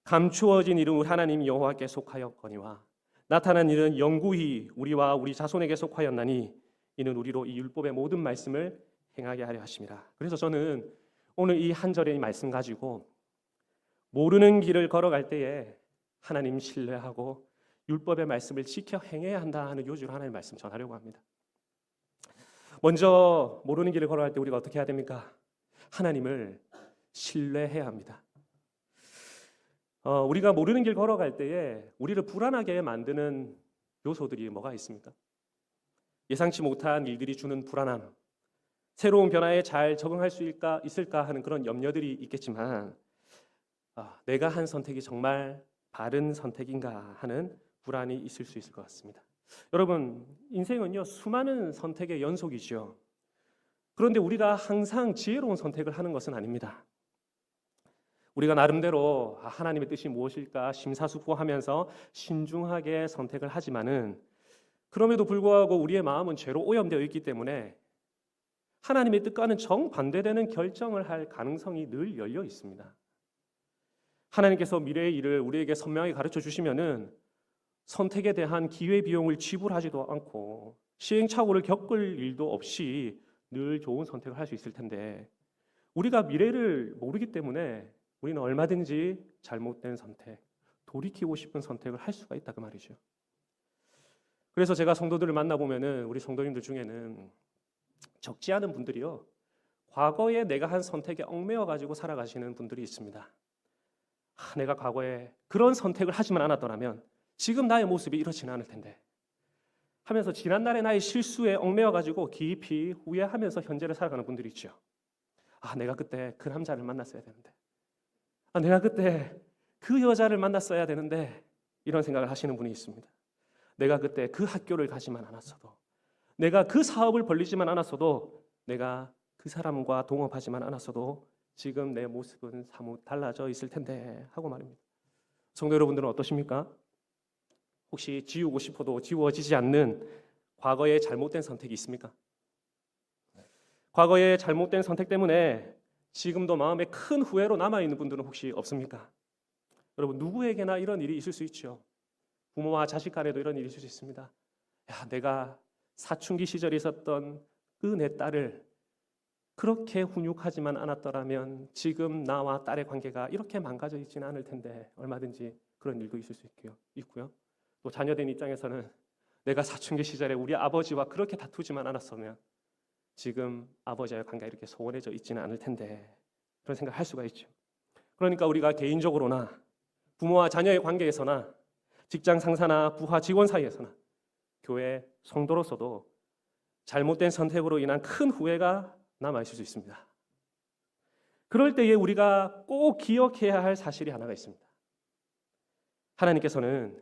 감추어진 일은 하나님 여호와께 속하였거니와 나타난 일은 영구히 우리와 우리 자손에게 속하였나니 이는 우리로 이 율법의 모든 말씀을 행하게 하려 하심이라. 그래서 저는 오늘 이 한 절의 말씀 가지고 모르는 길을 걸어갈 때에 하나님 신뢰하고 율법의 말씀을 지켜 행해야 한다 하는 요지로 하나님의 말씀 전하려고 합니다. 먼저 모르는 길을 걸어갈 때 우리가 어떻게 해야 됩니까? 하나님을 신뢰해야 합니다. 우리가 모르는 길 걸어갈 때에 우리를 불안하게 만드는 요소들이 뭐가 있습니까? 예상치 못한 일들이 주는 불안함, 새로운 변화에 잘 적응할 수 있을까 하는 그런 염려들이 있겠지만 내가 한 선택이 정말 바른 선택인가 하는 불안이 있을 수 있을 것 같습니다. 여러분, 인생은요 수많은 선택의 연속이죠. 그런데 우리가 항상 지혜로운 선택을 하는 것은 아닙니다. 우리가 나름대로 하나님의 뜻이 무엇일까 심사숙고하면서 신중하게 선택을 하지만은 그럼에도 불구하고 우리의 마음은 죄로 오염되어 있기 때문에 하나님의 뜻과는 정반대되는 결정을 할 가능성이 늘 열려 있습니다. 하나님께서 미래의 일을 우리에게 선명하게 가르쳐 주시면은 선택에 대한 기회비용을 지불하지도 않고 시행착오를 겪을 일도 없이 늘 좋은 선택을 할 수 있을 텐데 우리가 미래를 모르기 때문에 우리는 얼마든지 잘못된 선택, 돌이키고 싶은 선택을 할 수가 있다 그 말이죠. 그래서 제가 성도들을 만나보면은 우리 성도님들 중에는 적지 않은 분들이요 과거에 내가 한 선택에 얽매여 가지고 살아가시는 분들이 있습니다. 내가 과거에 그런 선택을 하지만 않았더라면 지금 나의 모습이 이렇지는 않을 텐데 하면서 지난날의 나의 실수에 얽매여 가지고 깊이 후회하면서 현재를 살아가는 분들이 있죠. 내가 그때 그 남자를 만났어야 되는데 내가 그때 그 여자를 만났어야 되는데 이런 생각을 하시는 분이 있습니다. 내가 그때 그 학교를 가지만 않았어도 내가 그 사업을 벌리지만 않았어도 내가 그 사람과 동업하지만 않았어도 지금 내 모습은 사뭇 달라져 있을 텐데 하고 말입니다. 성도 여러분들은 어떠십니까? 혹시 지우고 싶어도 지워지지 않는 과거의 잘못된 선택이 있습니까? 과거의 잘못된 선택 때문에 지금도 마음에 큰 후회로 남아있는 분들은 혹시 없습니까? 여러분 누구에게나 이런 일이 있을 수 있죠. 부모와 자식 간에도 이런 일이 있을 수 있습니다. 내가 사춘기 시절에 있었던 그 내 딸을 그렇게 훈육하지만 않았더라면 지금 나와 딸의 관계가 이렇게 망가져 있지는 않을 텐데 얼마든지 그런 일도 있을 수 있고요. 또 자녀된 입장에서는 내가 사춘기 시절에 우리 아버지와 그렇게 다투지만 않았으면 지금 아버지와의 관계가 이렇게 소원해져 있지는 않을 텐데 그런 생각을 할 수가 있죠. 그러니까 우리가 개인적으로나 부모와 자녀의 관계에서나 직장 상사나 부하 직원 사이에서나 교회 성도로서도 잘못된 선택으로 인한 큰 후회가 남아있을 수 있습니다. 그럴 때에 우리가 꼭 기억해야 할 사실이 하나가 있습니다. 하나님께서는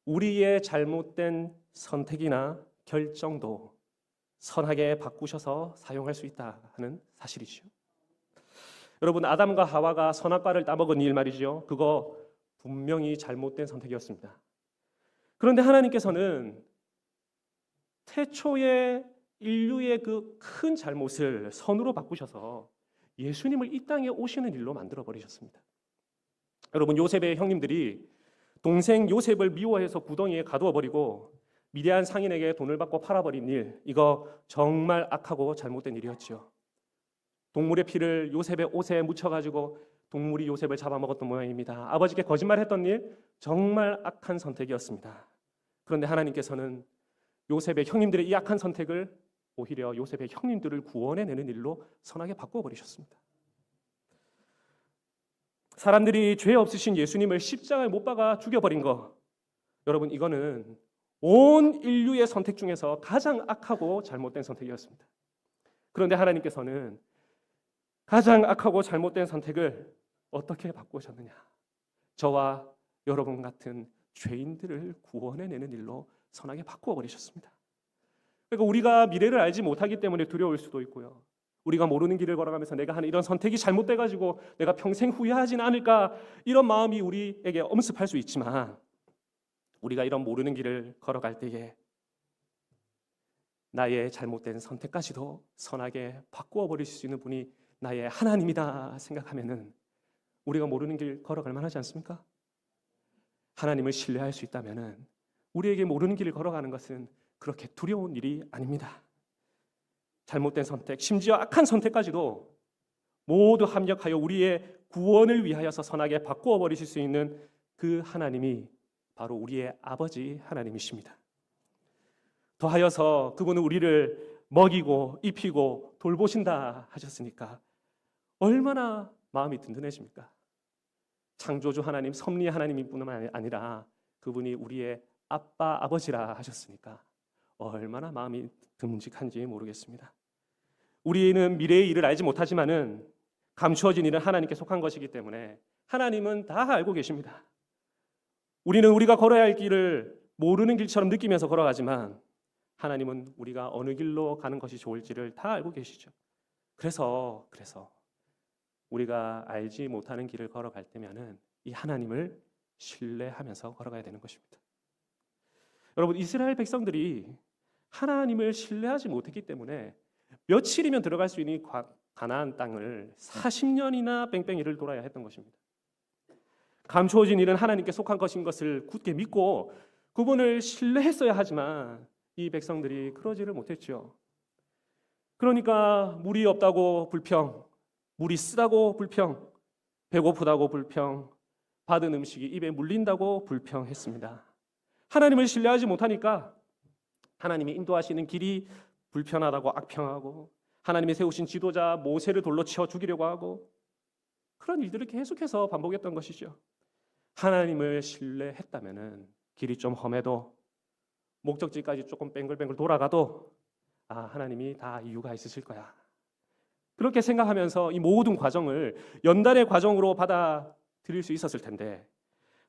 우리의 잘못된 선택이나 결정도 선하게 바꾸셔서 사용할 수 있다 하는 사실이죠. 여러분 아담과 하와가 선악과를 따먹은 일 말이죠. 그거 분명히 잘못된 선택이었습니다. 그런데 하나님께서는 태초의 인류의 그 큰 잘못을 선으로 바꾸셔서 예수님을 이 땅에 오시는 일로 만들어 버리셨습니다. 여러분 요셉의 형님들이 동생 요셉을 미워해서 구덩이에 가두어 버리고 미디안 상인에게 돈을 받고 팔아버린 일, 이거 정말 악하고 잘못된 일이었죠. 동물의 피를 요셉의 옷에 묻혀가지고 동물이 요셉을 잡아먹었던 모양입니다. 아버지께 거짓말했던 일, 정말 악한 선택이었습니다. 그런데 하나님께서는 요셉의 형님들의 이 악한 선택을 오히려 요셉의 형님들을 구원해내는 일로 선하게 바꿔버리셨습니다. 사람들이 죄 없으신 예수님을 십자가에 못 박아 죽여버린 거, 여러분 이거는 온 인류의 선택 중에서 가장 악하고 잘못된 선택이었습니다. 그런데 하나님께서는 가장 악하고 잘못된 선택을 어떻게 바꾸셨느냐? 저와 여러분 같은 죄인들을 구원해내는 일로 선하게 바꾸어 버리셨습니다. 그러니까 우리가 미래를 알지 못하기 때문에 두려울 수도 있고요. 우리가 모르는 길을 걸어가면서 내가 하는 이런 선택이 잘못돼가지고 내가 평생 후회하지는 않을까, 이런 마음이 우리에게 엄습할 수 있지만, 우리가 이런 모르는 길을 걸어갈 때에 나의 잘못된 선택까지도 선하게 바꾸어 버릴 수 있는 분이 나의 하나님이다 생각하면은 우리가 모르는 길 걸어갈 만하지 않습니까? 하나님을 신뢰할 수 있다면은 우리에게 모르는 길을 걸어가는 것은 그렇게 두려운 일이 아닙니다. 잘못된 선택, 심지어 악한 선택까지도 모두 합력하여 우리의 구원을 위하여서 선하게 바꾸어 버리실 수 있는 그 하나님이 바로 우리의 아버지 하나님이십니다. 더하여서 그분은 우리를 먹이고 입히고 돌보신다 하셨으니까 얼마나 마음이 든든해집니까? 창조주 하나님, 섭리 하나님뿐만 아니라 그분이 우리의 아빠, 아버지라 하셨으니까 얼마나 마음이 듬직한지 모르겠습니다. 우리는 미래의 일을 알지 못하지만은 감추어진 일은 하나님께 속한 것이기 때문에 하나님은 다 알고 계십니다. 우리는 우리가 걸어야 할 길을 모르는 길처럼 느끼면서 걸어가지만 하나님은 우리가 어느 길로 가는 것이 좋을지를 다 알고 계시죠. 그래서 우리가 알지 못하는 길을 걸어갈 때면은 이 하나님을 신뢰하면서 걸어가야 되는 것입니다. 여러분, 이스라엘 백성들이 하나님을 신뢰하지 못했기 때문에 며칠이면 들어갈 수 있는 가나안 땅을 40년이나 뺑뺑이를 돌아야 했던 것입니다. 감추어진 일은 하나님께 속한 것인 것을 굳게 믿고 그분을 신뢰했어야 하지만 이 백성들이 그러지를 못했죠. 그러니까 물이 없다고 불평, 물이 쓰다고 불평, 배고프다고 불평, 받은 음식이 입에 물린다고 불평했습니다. 하나님을 신뢰하지 못하니까 하나님이 인도하시는 길이 불편하다고 악평하고, 하나님이 세우신 지도자 모세를 돌로 치어 죽이려고 하고, 그런 일들을 계속해서 반복했던 것이죠. 하나님을 신뢰했다면은 길이 좀 험해도 목적지까지 조금 뱅글뱅글 돌아가도 하나님이 다 이유가 있으실 거야, 그렇게 생각하면서 이 모든 과정을 연단의 과정으로 받아들일 수 있었을 텐데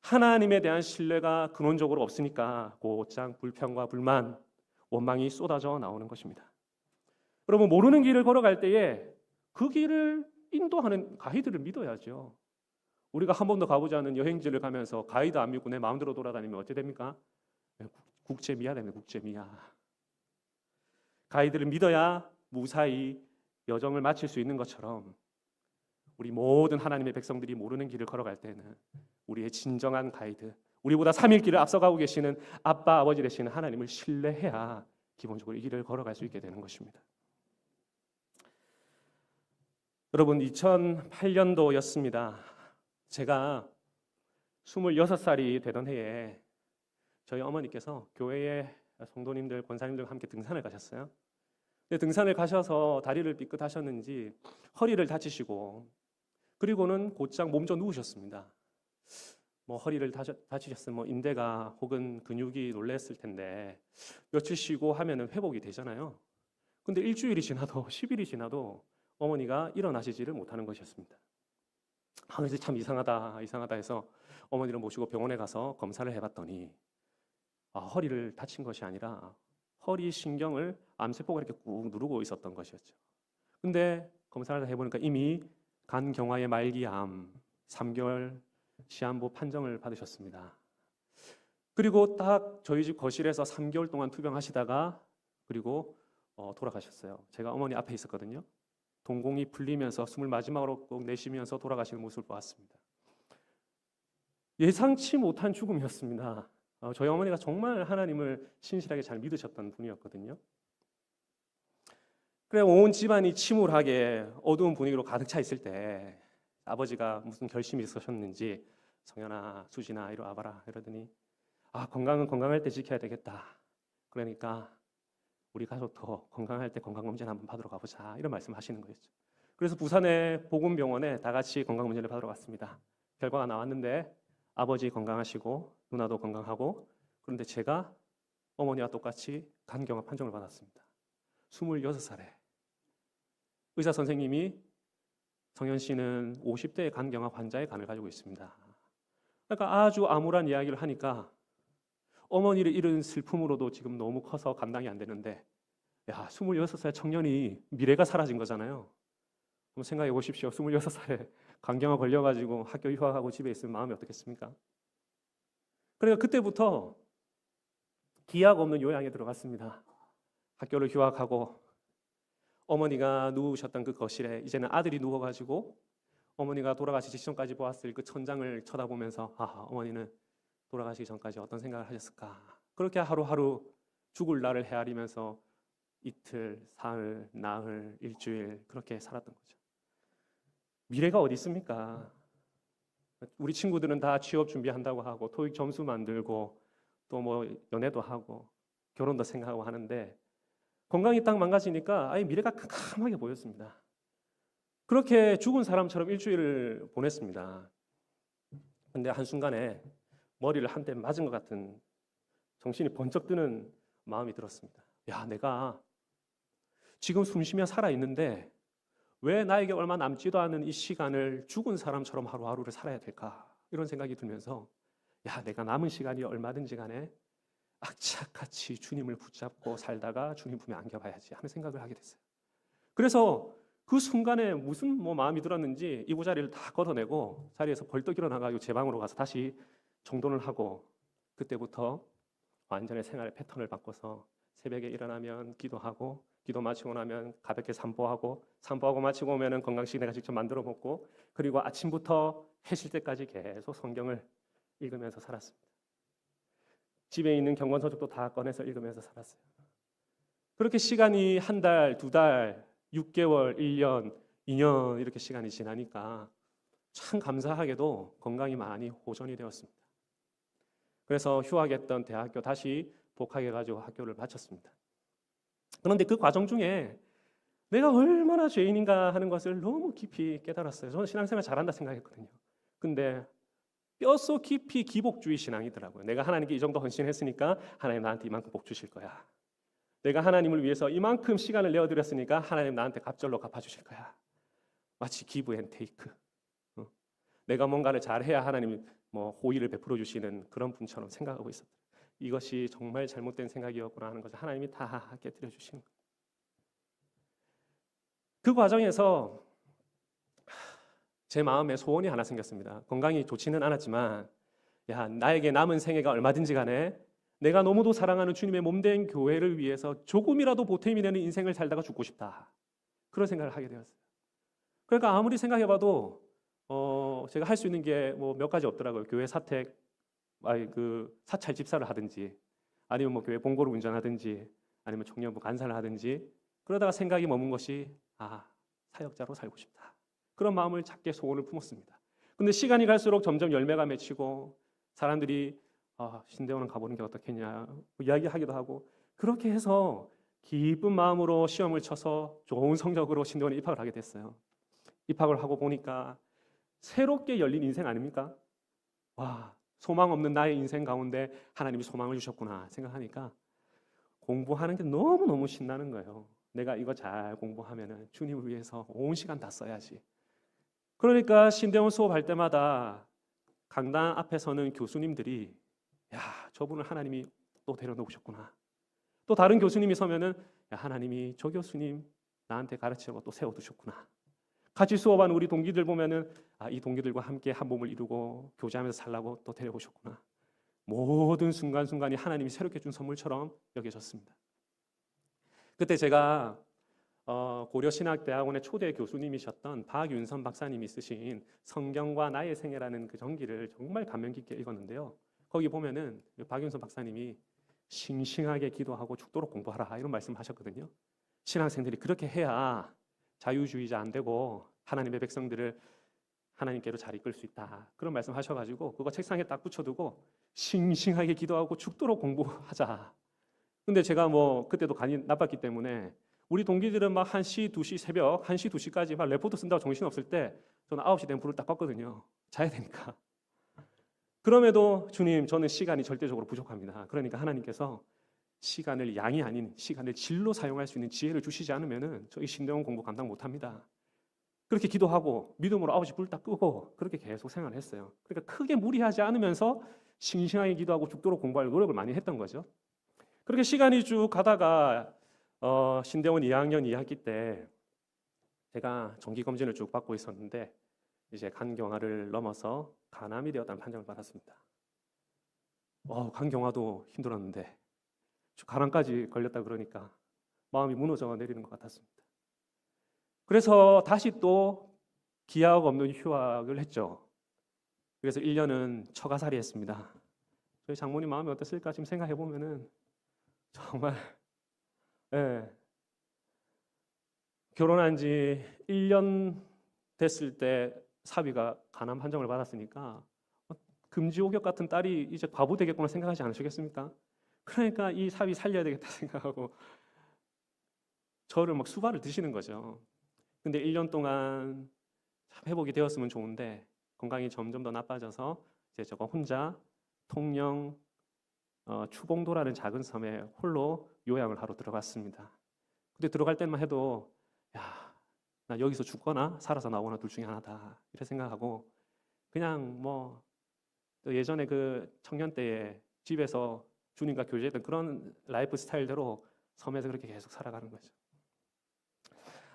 하나님에 대한 신뢰가 근원적으로 없으니까 곧장 불평과 불만, 원망이 쏟아져 나오는 것입니다. 여러분, 모르는 길을 걸어갈 때에 그 길을 인도하는 가이드를 믿어야죠. 우리가 한 번도 가보지 않은 여행지를 가면서 가이드 안 믿고 내 마음대로 돌아다니면 어떻게 됩니까? 국제미야 됩니다. 국제미야. 가이드를 믿어야 무사히 여정을 마칠 수 있는 것처럼 우리 모든 하나님의 백성들이 모르는 길을 걸어갈 때는 우리의 진정한 가이드, 우리보다 3일 길을 앞서가고 계시는 아빠, 아버지 되시는 하나님을 신뢰해야 기본적으로 이 길을 걸어갈 수 있게 되는 것입니다. 여러분, 2008년도였습니다. 제가 26살이 되던 해에 저희 어머니께서 교회의 성도님들, 권사님들과 함께 등산을 가셨어요. 근데 등산을 가셔서 다리를 삐끗하셨는지 허리를 다치시고, 그리고는 곧장 몸져 누우셨습니다. 허리를 다치셨으면 인대가 혹은 근육이 놀랬을 텐데 며칠 쉬고 하면은 회복이 되잖아요. 근데 일주일이 지나도 10일이 지나도 어머니가 일어나시지를 못하는 것이었습니다. 그래서 참 이상하다 해서 어머니를 모시고 병원에 가서 검사를 해봤더니 허리를 다친 것이 아니라 허리 신경을 암세포가 이렇게 꾹 누르고 있었던 것이었죠. 근데 검사를 해보니까 이미 간경화의 말기암 3개월 시한부 판정을 받으셨습니다. 그리고 딱 저희 집 거실에서 3개월 동안 투병하시다가 그리고 돌아가셨어요. 제가 어머니 앞에 있었거든요. 동공이 풀리면서 숨을 마지막으로 꼭 내쉬면서 돌아가시는 모습을 보았습니다. 예상치 못한 죽음이었습니다. 저희 어머니가 정말 하나님을 신실하게 잘 믿으셨던 분이었거든요. 그래, 온 집안이 침울하게 어두운 분위기로 가득 차 있을 때 아버지가 무슨 결심이 있으셨는지 성현아, 수진아 이리 와봐라 이러더니 건강은 건강할 때 지켜야 되겠다. 그러니까 우리 가족도 건강할 때 건강검진 한번 받으러 가보자, 이런 말씀하시는 거였죠. 그래서 부산의 보건병원에 다 같이 건강검진을 받으러 갔습니다. 결과가 나왔는데 아버지 건강하시고 누나도 건강하고, 그런데 제가 어머니와 똑같이 간경화 판정을 받았습니다. 26살에 의사 선생님이 성현 씨는 50대 간경화 환자의 간을 가지고 있습니다. 그러니까 아주 암울한 이야기를 하니까 어머니를 잃은 슬픔으로도 지금 너무 커서 감당이 안 되는데 야, 26살 청년이 미래가 사라진 거잖아요. 한번 생각해 보십시오. 26살에 간경화 걸려가지고 학교 휴학하고 집에 있으면 마음이 어떻겠습니까? 그러니까 그때부터 기약 없는 요양에 들어갔습니다. 학교를 휴학하고 어머니가 누우셨던 그 거실에 이제는 아들이 누워가지고 어머니가 돌아가시기 전까지 보았을 그 천장을 쳐다보면서 어머니는 돌아가시기 전까지 어떤 생각을 하셨을까? 그렇게 하루하루 죽을 날을 헤아리면서 이틀, 사흘, 나흘, 일주일 그렇게 살았던 거죠. 미래가 어디 있습니까? 우리 친구들은 다 취업 준비한다고 하고 토익 점수 만들고 또 뭐 연애도 하고 결혼도 생각하고 하는데 건강이 딱 망가지니까 아예 미래가 캄캄하게 보였습니다. 그렇게 죽은 사람처럼 일주일을 보냈습니다. 근데 한순간에 머리를 한 대 맞은 것 같은 정신이 번쩍 드는 마음이 들었습니다. 야, 내가 지금 숨 쉬며 살아있는데 왜 나에게 얼마 남지도 않은 이 시간을 죽은 사람처럼 하루하루를 살아야 될까? 이런 생각이 들면서 야, 내가 남은 시간이 얼마든지 간에 악착같이 주님을 붙잡고 살다가 주님 품에 안겨봐야지 하는 생각을 하게 됐어요. 그래서 그 순간에 무슨 마음이 들었는지 이부자리를 다 걷어내고 자리에서 벌떡 일어나가지고 제 방으로 가서 다시 정돈을 하고 그때부터 완전히 생활의 패턴을 바꿔서 새벽에 일어나면 기도하고 기도 마치고 나면 가볍게 산보하고 마치고 오면은 건강식 내가 직접 만들어 먹고 그리고 아침부터 해질 때까지 계속 성경을 읽으면서 살았습니다. 집에 있는 경건 서적도 다 꺼내서 읽으면서 살았어요. 그렇게 시간이 한 달, 두 달, 6개월, 1년, 2년 이렇게 시간이 지나니까 참 감사하게도 건강이 많이 호전이 되었습니다. 그래서 휴학했던 대학교 다시 복학해가지고 학교를 마쳤습니다. 그런데 그 과정 중에 내가 얼마나 죄인인가 하는 것을 너무 깊이 깨달았어요. 저는 신앙생활 잘한다 생각했거든요. 근데 뼛속 깊이 기복주의 신앙이더라고요. 내가 하나님께 이 정도 헌신했으니까 하나님 나한테 이만큼 복 주실 거야. 내가 하나님을 위해서 이만큼 시간을 내어드렸으니까 하나님 나한테 갑절로 갚아주실 거야. 마치 기브 앤 테이크. 내가 뭔가를 잘해야 하나님이 호의를 베풀어 주시는 그런 분처럼 생각하고 있었다. 이것이 정말 잘못된 생각이었구나 하는 것을 하나님이 다 깨뜨려 주시는 거예요. 그 과정에서 제 마음에 소원이 하나 생겼습니다. 건강이 좋지는 않았지만 야, 나에게 남은 생애가 얼마든지 간에 내가 너무도 사랑하는 주님의 몸된 교회를 위해서 조금이라도 보탬이 되는 인생을 살다가 죽고 싶다. 그런 생각을 하게 되었어요. 그러니까 아무리 생각해봐도 제가 할 수 있는 게 몇 가지 없더라고요. 교회 사택, 사찰 집사를 하든지, 아니면 교회 봉고를 운전하든지, 아니면 청년부 간사를 하든지. 그러다가 생각이 머문 것이 사역자로 살고 싶다. 그런 마음을 작게 소원을 품었습니다. 근데 시간이 갈수록 점점 열매가 맺히고 사람들이 신대원은 가보는 게 어떻겠냐 이야기하기도 하고 그렇게 해서 기쁜 마음으로 시험을 쳐서 좋은 성적으로 신대원에 입학을 하게 됐어요. 입학을 하고 보니까 새롭게 열린 인생 아닙니까? 와, 소망 없는 나의 인생 가운데 하나님이 소망을 주셨구나 생각하니까 공부하는 게 너무너무 신나는 거예요. 내가 이거 잘 공부하면은 주님을 위해서 온 시간 다 써야지. 그러니까 신대원 수업할 때마다 강당 앞에 서는 교수님들이 야, 저분을 하나님이 또 데려놓으셨구나. 또 다른 교수님이 서면은 야, 하나님이 저 교수님 나한테 가르치려고 또 세워두셨구나. 같이 수업하는 우리 동기들 보면은 이 동기들과 함께 한 몸을 이루고 교제하면서 살라고 또 데려오셨구나. 모든 순간순간이 하나님이 새롭게 준 선물처럼 여겨졌습니다. 그때 제가 고려신학대학원의 초대 교수님이셨던 박윤선 박사님이 쓰신 성경과 나의 생애라는 그 전기를 정말 감명 깊게 읽었는데요. 거기 보면은 박윤선 박사님이 싱싱하게 기도하고 죽도록 공부하라 이런 말씀하셨거든요. 신학생들이 그렇게 해야 자유주의자 안 되고 하나님의 백성들을 하나님께로 잘 이끌 수 있다. 그런 말씀하셔가지고 그거 책상에 딱 붙여두고 싱싱하게 기도하고 죽도록 공부하자. 근데 제가 그때도 간이 나빴기 때문에 우리 동기들은 막 1시, 2시 새벽 1시, 2시까지 막 레포트 쓴다고 정신없을 때 저는 9시 되면 불을 딱 껐거든요. 자야 되니까. 그럼에도 주님 저는 시간이 절대적으로 부족합니다. 그러니까 하나님께서 시간을 양이 아닌 시간을 질로 사용할 수 있는 지혜를 주시지 않으면은 저희 신대원 공부 감당 못합니다. 그렇게 기도하고 믿음으로 9시 불 딱 끄고 그렇게 계속 생활을 했어요. 그러니까 크게 무리하지 않으면서 싱싱하게 기도하고 죽도록 공부할 노력을 많이 했던 거죠. 그렇게 시간이 쭉 가다가 신대원 2학년 2학기 때 제가 정기 검진을 쭉 받고 있었는데 이제 간경화를 넘어서 간암이 되었다는 판정을 받았습니다. 간경화도 힘들었는데 간암까지 걸렸다 그러니까 마음이 무너져 내리는 것 같았습니다. 그래서 다시 또 기약 없는 휴학을 했죠. 그래서 1년은 처가살이 했습니다. 저희 장모님 마음이 어땠을까 지금 생각해 보면은 정말 결혼한 지 1년 됐을 때 사위가 간암 판정을 받았으니까 금지옥역 같은 딸이 이제 과부 되겠구나 생각하지 않으시겠습니까? 그러니까 이 사위 살려야 되겠다 생각하고 저를 막 수발을 드시는 거죠. 근데 1년 동안 참 회복이 되었으면 좋은데 건강이 점점 더 나빠져서 이제 저거 혼자 통영 추봉도라는 작은 섬에 홀로 요양을 하러 들어갔습니다. 근데 들어갈 때만 해도 야, 나 여기서 죽거나 살아서 나오거나 둘 중에 하나다 이렇게 생각하고 그냥 뭐 예전에 그 청년 때에 집에서 주님과 교제했던 그런 라이프 스타일대로 섬에서 그렇게 계속 살아가는 거죠.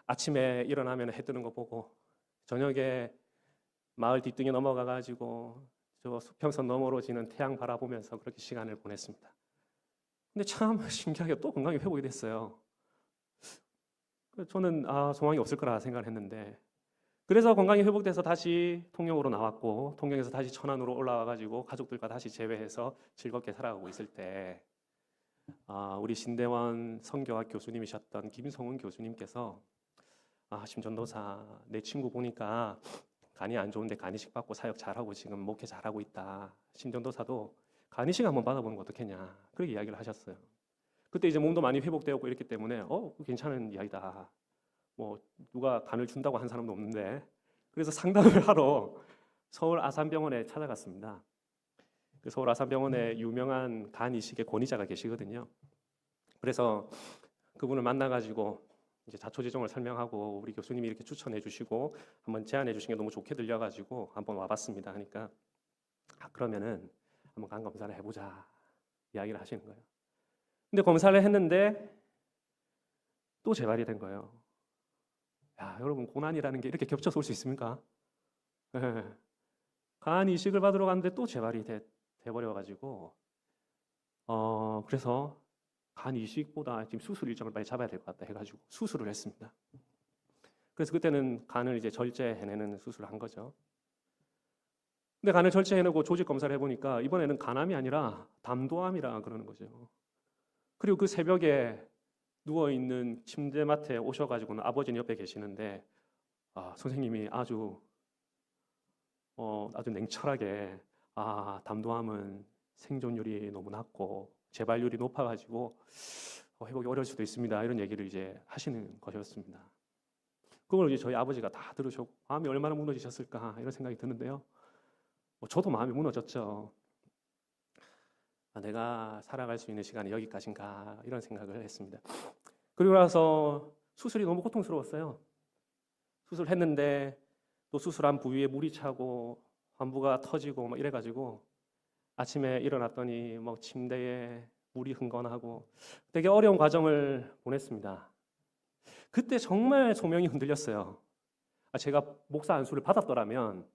아침에 일어나면 해 뜨는 거 보고 저녁에 마을 뒷등에 넘어가 가지고 저 수평선 너머로 지는 태양 바라보면서 그렇게 시간을 보냈습니다. 근데 참 신기하게 또 건강이 회복이 됐어요. 저는 소망이 없을 거라 생각을 했는데 그래서 건강이 회복돼서 다시 통영으로 나왔고 통영에서 다시 천안으로 올라와 가지고 가족들과 다시 재회해서 즐겁게 살아가고 있을 때 우리 신대원 성교학 교수님이셨던 김성훈 교수님께서 심전도사 내 친구 보니까 간이 안 좋은데 간이식 받고 사역 잘하고 지금 목회 잘하고 있다. 심전도사도 간이식 한번 받아보는 거 어떻겠냐 그렇게 이야기를 하셨어요. 그때 이제 몸도 많이 회복되었고 이랬기 때문에 괜찮은 이야기다. 뭐 누가 간을 준다고 한 사람도 없는데 그래서 상담을 하러 서울 아산병원에 찾아갔습니다. 그 서울 아산병원에 유명한 간 이식의 권위자가 계시거든요. 그래서 그분을 만나가지고 이제 자초지종을 설명하고 우리 교수님이 이렇게 추천해 주시고 한번 제안해 주신 게 너무 좋게 들려가지고 한번 와봤습니다. 하니까 그러면은 한번 간 검사를 해보자 이야기를 하시는 거예요. 근데 검사를 했는데 또 재발이 된 거예요. 야, 여러분 고난이라는 게 이렇게 겹쳐서 올 수 있습니까? 간 이식을 받으러 갔는데 또 재발이 돼버려가지고 그래서 간 이식보다 지금 수술 일정을 빨리 잡아야 될 것 같다 해가지고 수술을 했습니다. 그래서 그때는 간을 이제 절제해내는 수술을 한 거죠. 근데 간을 절제해내고 조직 검사를 해보니까 이번에는 간암이 아니라 담도암이라 그러는 거죠. 그리고 그 새벽에 누워 있는 침대맡에 오셔가지고는 아버지는 옆에 계시는데 선생님이 아주 냉철하게 담도암은 생존율이 너무 낮고 재발률이 높아가지고 회복이 어려울 수도 있습니다. 이런 얘기를 이제 하시는 것이었습니다. 그걸 이제 저희 아버지가 다 들으셨고 마음이 얼마나 무너지셨을까 이런 생각이 드는데요. 저도 마음이 무너졌죠. 내가 살아갈 수 있는 시간이 여기까지인가 이런 생각을 했습니다. 그리고 나서 수술이 너무 고통스러웠어요. 수술했는데 또 수술한 부위에 물이 차고 환부가 터지고 막 이래가지고 아침에 일어났더니 뭐 침대에 물이 흥건하고 되게 어려운 과정을 보냈습니다. 그때 정말 소명이 흔들렸어요. 제가 목사 안수를 받았더라면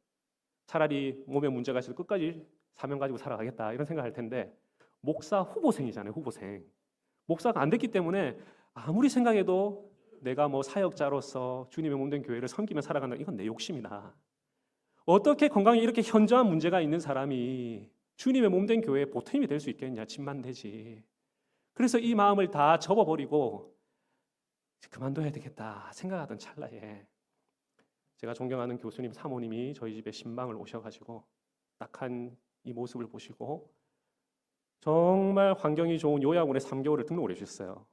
차라리 몸에 문제가 있어도 끝까지 사명 가지고 살아가겠다 이런 생각할 텐데 목사 후보생이잖아요. 후보생. 목사가 안 됐기 때문에 아무리 생각해도 내가 뭐 사역자로서 주님의 몸된 교회를 섬기며 살아간다 이건 내 욕심이다. 어떻게 건강에 이렇게 현저한 문제가 있는 사람이 주님의 몸된 교회에 보탬이 될 수 있겠냐. 집만 되지. 그래서 이 마음을 다 접어버리고 그만둬야 되겠다 생각하던 찰나에 제가 존경하는 교수님 사모님이 저희 집에 신방을 오셔가지고 딱한 이 모습을 보시고 정말 환경이 좋은 요양원에 3개월을 등록을 해주셨어요.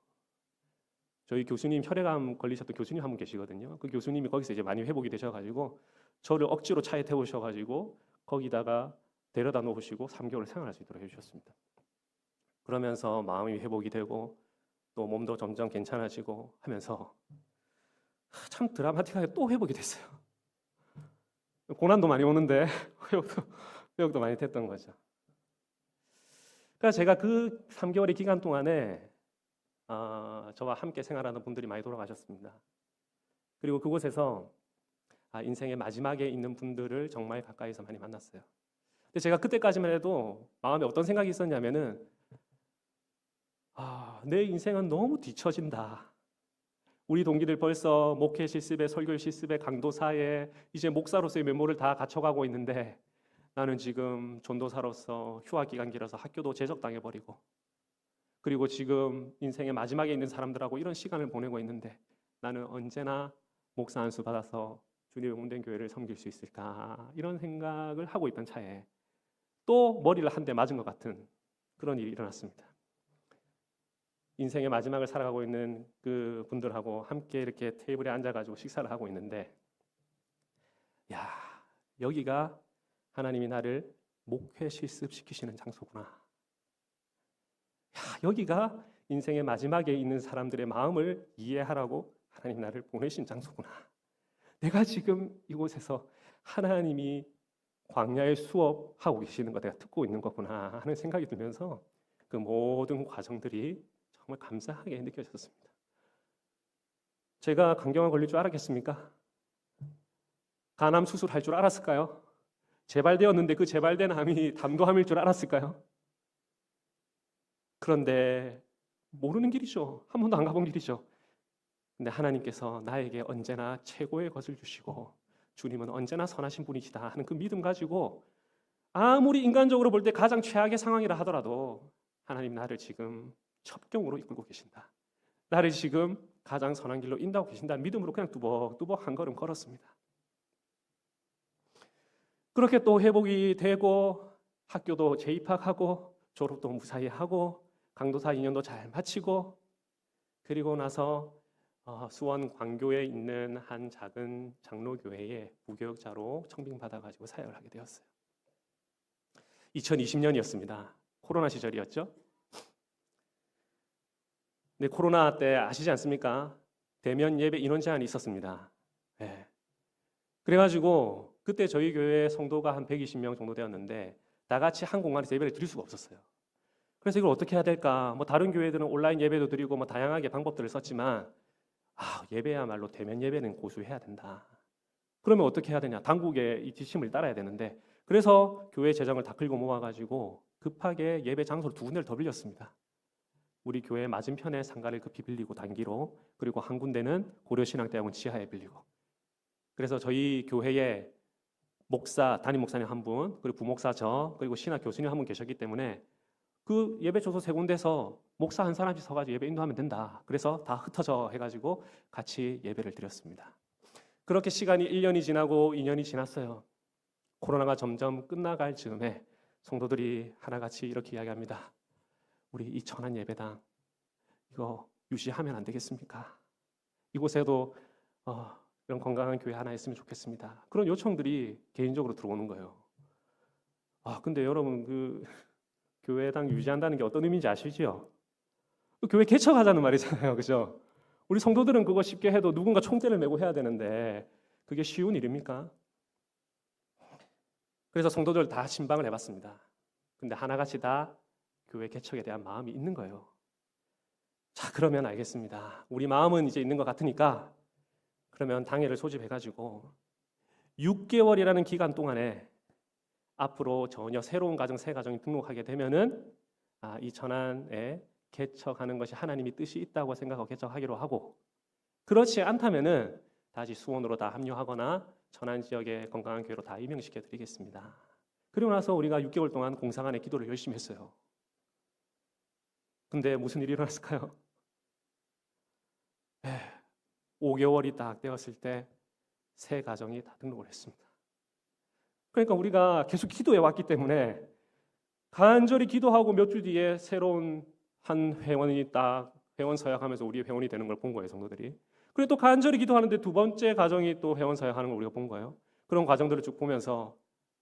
저희 교수님 혈액암 걸리셨던 교수님 한 분 계시거든요. 그 교수님이 거기서 이제 많이 회복이 되셔가지고 저를 억지로 차에 태우셔가지고 거기다가 데려다 놓으시고 3개월 생활할 수 있도록 해주셨습니다. 그러면서 마음이 회복이 되고 또 몸도 점점 괜찮아지고 하면서 참 드라마틱하게 또 회복이 됐어요. 고난도 많이 오는데 회복도 많이 됐던 거죠. 그러니까 제가 그 3개월의 기간 동안에 저와 함께 생활하는 분들이 많이 돌아가셨습니다. 그리고 그곳에서 인생의 마지막에 있는 분들을 정말 가까이서 많이 만났어요. 근데 제가 그때까지만 해도 마음에 어떤 생각이 있었냐면은 내 인생은 너무 뒤처진다. 우리 동기들 벌써 목회 실습에, 설교 실습에, 강도사에 이제 목사로서의 면모를 다 갖춰가고 있는데 나는 지금 전도사로서 휴학 기간 길어서 학교도 제적당해버리고 그리고 지금 인생의 마지막에 있는 사람들하고 이런 시간을 보내고 있는데 나는 언제나 목사 안수 받아서 주님의 몸된 교회를 섬길 수 있을까 이런 생각을 하고 있던 차에 또 머리를 한 대 맞은 것 같은 그런 일이 일어났습니다. 인생의 마지막을 살아가고 있는 그 분들하고 함께 이렇게 테이블에 앉아가지고 식사를 하고 있는데 야, 여기가 하나님이 나를 목회 실습시키시는 장소구나. 야, 여기가 인생의 마지막에 있는 사람들의 마음을 이해하라고 하나님 나를 보내신 장소구나. 내가 지금 이곳에서 하나님이 광야의 수업하고 계시는 거 내가 듣고 있는 거구나 하는 생각이 들면서 그 모든 과정들이 정말 감사하게 느껴졌습니다. 제가 강경화 걸릴 줄 알았겠습니까? 간암 수술할 줄 알았을까요? 재발되었는데 그 재발된 암이 담도암일 줄 알았을까요? 그런데 모르는 길이죠. 한 번도 안 가본 길이죠. 근데 하나님께서 나에게 언제나 최고의 것을 주시고 주님은 언제나 선하신 분이시다 하는 그 믿음 가지고 아무리 인간적으로 볼 때 가장 최악의 상황이라 하더라도 하나님 나를 지금 첩경으로 이끌고 계신다. 나를 지금 가장 선한 길로 인도하고 계신다는 믿음으로 그냥 뚜벅뚜벅 한 걸음 걸었습니다. 그렇게 또 회복이 되고 학교도 재입학하고 졸업도 무사히 하고 강도사 2년도 잘 마치고 그리고 나서 수원 광교에 있는 한 작은 장로교회에 부교역자로 청빙받아가지고 사역을 하게 되었어요. 2020년이었습니다. 코로나 시절이었죠. 근데 코로나 때 아시지 않습니까? 대면 예배 인원 제한이 있었습니다. 네. 그래가지고 그때 저희 교회 성도가 한 120명 정도 되었는데 다 같이 한 공간에서 예배를 드릴 수가 없었어요. 그래서 이걸 어떻게 해야 될까? 뭐 다른 교회들은 온라인 예배도 드리고 뭐 다양하게 방법들을 썼지만 예배야말로 대면 예배는 고수해야 된다. 그러면 어떻게 해야 되냐? 당국의 이 지침을 따라야 되는데 그래서 교회 재정을 다 긁어 모아가지고 급하게 예배 장소를 2군데를 더 빌렸습니다. 우리 교회 맞은편에 상가를 급히 빌리고 단기로 그리고 한 군데는 고려신앙대학원 지하에 빌리고 그래서 저희 교회에 목사, 담임 목사님 한 분 그리고 부목사 그리고 신학 교수님 한 분 계셨기 때문에 그 예배 장소 3군데서 목사 한 사람씩 서가지고 예배 인도하면 된다. 그래서 다 흩어져 해가지고 같이 예배를 드렸습니다. 그렇게 시간이 1년이 지나고 2년이 지났어요. 코로나가 점점 끝나갈 즈음에 성도들이 하나같이 이렇게 이야기합니다. 우리 이 천안 예배당 이거 유지하면 안 되겠습니까? 이곳에도 이런 건강한 교회 하나 있으면 좋겠습니다. 그런 요청들이 개인적으로 들어오는 거예요. 근데 여러분 그 교회당 유지한다는 게 어떤 의미인지 아시죠? 교회 개척하자는 말이잖아요, 그죠? 우리 성도들은 그거 쉽게 해도 누군가 총대를 메고 해야 되는데 그게 쉬운 일입니까? 그래서 성도들 다 신방을 해봤습니다. 근데 하나같이 다 교회 개척에 대한 마음이 있는 거예요. 자, 그러면 알겠습니다. 우리 마음은 이제 있는 것 같으니까 그러면 당회를 소집해가지고 6개월이라는 기간 동안에 앞으로 전혀 새로운 가정, 새 가정이 등록하게 되면은 이 천안에 개척하는 것이 하나님이 뜻이 있다고 생각하고 개척하기로 하고 그렇지 않다면은 다시 수원으로 다 합류하거나 천안 지역의 건강한 교회로 다 임명시켜 드리겠습니다. 그리고 나서 우리가 6개월 동안 공사관의 기도를 열심히 했어요. 근데 무슨 일이 일어났을까요? 5개월이 딱 되었을 때 새 가정이 다 등록을 했습니다. 그러니까 우리가 계속 기도해 왔기 때문에 간절히 기도하고 몇 주 뒤에 새로운 한 회원이 딱 회원 서약하면서 우리 회원이 되는 걸 본 거예요, 성도들이. 그리고 또 간절히 기도하는데 2번째 가정이 또 회원 서약하는 걸 우리가 본 거예요. 그런 과정들을 쭉 보면서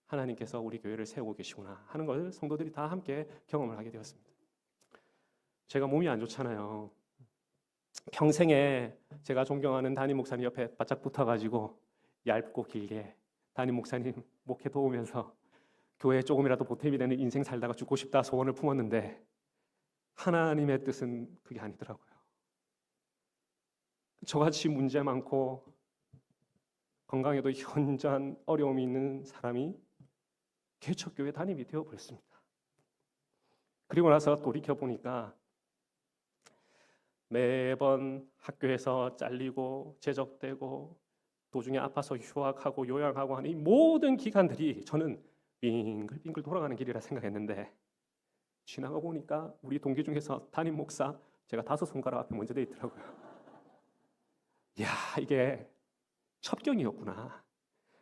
하나님께서 우리 교회를 세우고 계시구나 하는 걸 성도들이 다 함께 경험을 하게 되었습니다. 제가 몸이 안 좋잖아요. 평생에 제가 존경하는 담임 목사님 옆에 바짝 붙어가지고 얇고 길게 담임 목사님 목회 도우면서 교회에 조금이라도 보탬이 되는 인생 살다가 죽고 싶다 소원을 품었는데 하나님의 뜻은 그게 아니더라고요. 저같이 문제 많고 건강에도 현저한 어려움이 있는 사람이 개척교회 담임이 되어버렸습니다. 그리고 나서 돌이켜보니까 매번 학교에서 잘리고 제적되고 도중에 아파서 휴학하고 요양하고 하는 이 모든 기간들이 저는 빙글빙글 돌아가는 길이라 생각했는데 지나가 보니까 우리 동기 중에서 담임 목사 제가 5손가락 앞에 먼저 돼 있더라고요. 야, 이게 첩경이었구나.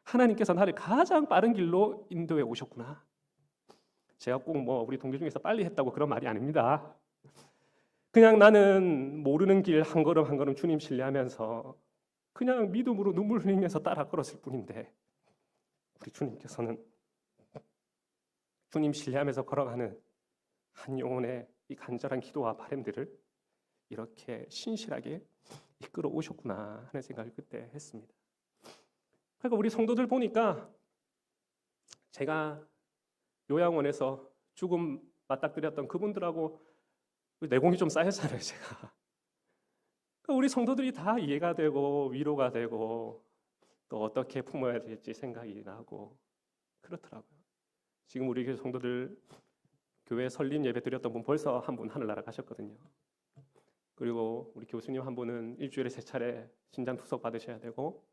하나님께서 나를 가장 빠른 길로 인도해 오셨구나. 제가 꼭 우리 동기 중에서 빨리 했다고 그런 말이 아닙니다. 그냥 나는 모르는 길 한 걸음 한 걸음 주님 신뢰하면서 그냥 믿음으로 눈물 흘리면서 따라 걸었을 뿐인데 우리 주님께서는 주님 신뢰하면서 걸어가는 한 영혼의 이 간절한 기도와 바람들을 이렇게 신실하게 이끌어 오셨구나 하는 생각을 그때 했습니다. 그러니까 우리 성도들 보니까 제가 요양원에서 죽음 맞닥뜨렸던 그분들하고 내공이 좀 쌓였잖아요, 제가. 그러니까 우리 성도들이 다 이해가 되고 위로가 되고 또 어떻게 품어야 될지 생각이 나고 그렇더라고요. 지금 우리 교회 성도들 교회 설립 예배 드렸던 분 벌써 한 분 하늘나라 가셨거든요. 그리고 우리 교수님 한 분은 일주일에 3차례 신장 투석 받으셔야 되고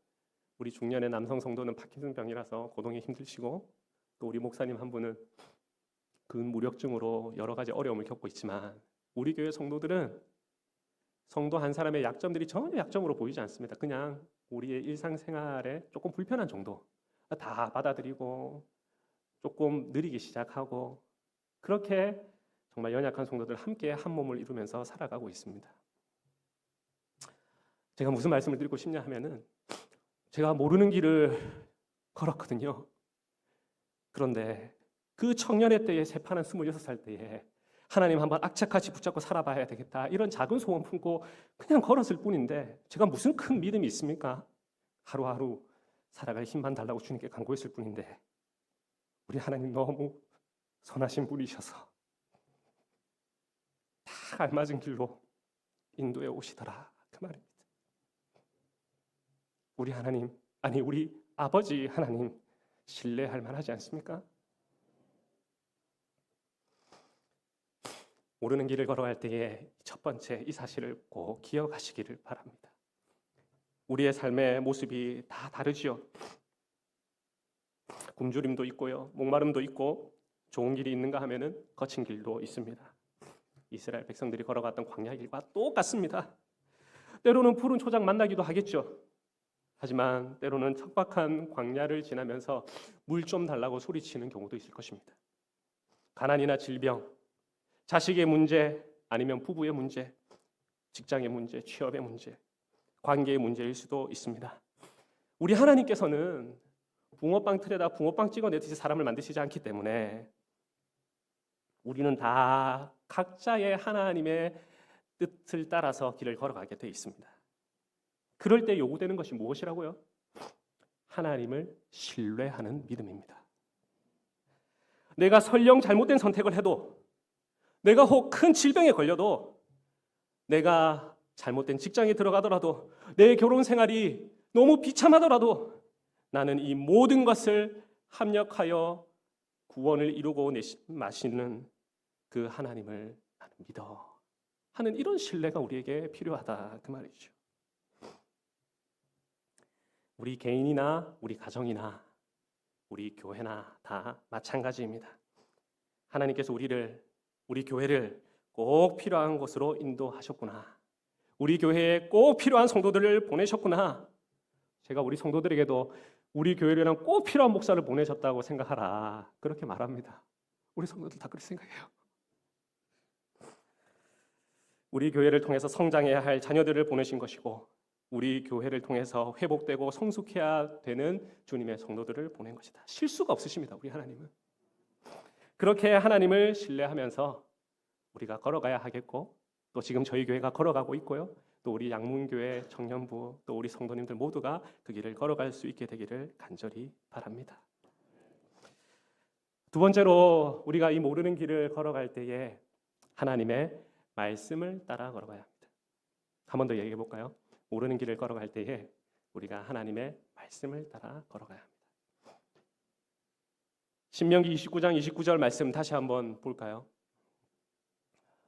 우리 중년의 남성 성도는 파킨슨병이라서 고동이 힘드시고 또 우리 목사님 한 분은 근무력증으로 여러 가지 어려움을 겪고 있지만 우리 교회 성도들은 성도 한 사람의 약점들이 전혀 약점으로 보이지 않습니다. 그냥 우리의 일상생활에 조금 불편한 정도 다 받아들이고 조금 느리기 시작하고 그렇게 정말 연약한 성도들 함께 한 몸을 이루면서 살아가고 있습니다. 제가 무슨 말씀을 드리고 싶냐 하면은 제가 모르는 길을 걸었거든요. 그런데 그 청년의 때에 새파란 26살 때에 하나님 한번 악착같이 붙잡고 살아봐야 되겠다 이런 작은 소원 품고 그냥 걸었을 뿐인데 제가 무슨 큰 믿음이 있습니까? 하루하루 살아갈 힘만 달라고 주님께 간구했을 뿐인데 우리 하나님 너무 선하신 분이셔서 다 알맞은 길로 인도해 오시더라 그 말입니다. 우리 하나님, 아니 우리 아버지 하나님 신뢰할 만하지 않습니까? 모르는 길을 걸어갈 때에 첫 번째 이 사실을 꼭 기억하시기를 바랍니다. 우리의 삶의 모습이 다 다르지요. 굶주림도 있고요, 목마름도 있고 좋은 길이 있는가 하면은 거친 길도 있습니다. 이스라엘 백성들이 걸어갔던 광야 길과 똑같습니다. 때로는 푸른 초장 만나기도 하겠죠. 하지만 때로는 척박한 광야를 지나면서 물 좀 달라고 소리치는 경우도 있을 것입니다. 가난이나 질병, 자식의 문제, 아니면 부부의 문제, 직장의 문제, 취업의 문제, 관계의 문제일 수도 있습니다. 우리 하나님께서는 붕어빵 틀에다 붕어빵 찍어내듯이 사람을 만드시지 않기 때문에 우리는 다 각자의 하나님의 뜻을 따라서 길을 걸어가게 되어 있습니다. 그럴 때 요구되는 것이 무엇이라고요? 하나님을 신뢰하는 믿음입니다. 내가 설령 잘못된 선택을 해도, 내가 혹 큰 질병에 걸려도, 내가 잘못된 직장에 들어가더라도, 내 결혼 생활이 너무 비참하더라도 나는 이 모든 것을 합력하여 구원을 이루고 마시는 그 하나님을 나는 믿어 하는 이런 신뢰가 우리에게 필요하다 그 말이죠. 우리 개인이나 우리 가정이나 우리 교회나 다 마찬가지입니다. 하나님께서 우리 교회를 꼭 필요한 곳으로 인도하셨구나. 우리 교회에 꼭 필요한 성도들을 보내셨구나. 제가 우리 성도들에게도 우리 교회랑 꼭 필요한 목사를 보내셨다고 생각하라 그렇게 말합니다. 우리 성도들 다 그렇게 생각해요. 우리 교회를 통해서 성장해야 할 자녀들을 보내신 것이고 우리 교회를 통해서 회복되고 성숙해야 되는 주님의 성도들을 보낸 것이다. 실수가 없으십니다. 우리 하나님은. 그렇게 하나님을 신뢰하면서 우리가 걸어가야 하겠고 또 지금 저희 교회가 걸어가고 있고요. 또 우리 양문교회 청년부 또 우리 성도님들 모두가 그 길을 걸어갈 수 있게 되기를 간절히 바랍니다. 두 번째로 우리가 이 모르는 길을 걸어갈 때에 하나님의 말씀을 따라 걸어가야 합니다. 한 번 더 얘기해 볼까요? 모르는 길을 걸어갈 때에 우리가 하나님의 말씀을 따라 걸어가야 합니다. 신명기 29장 29절 말씀 다시 한번 볼까요?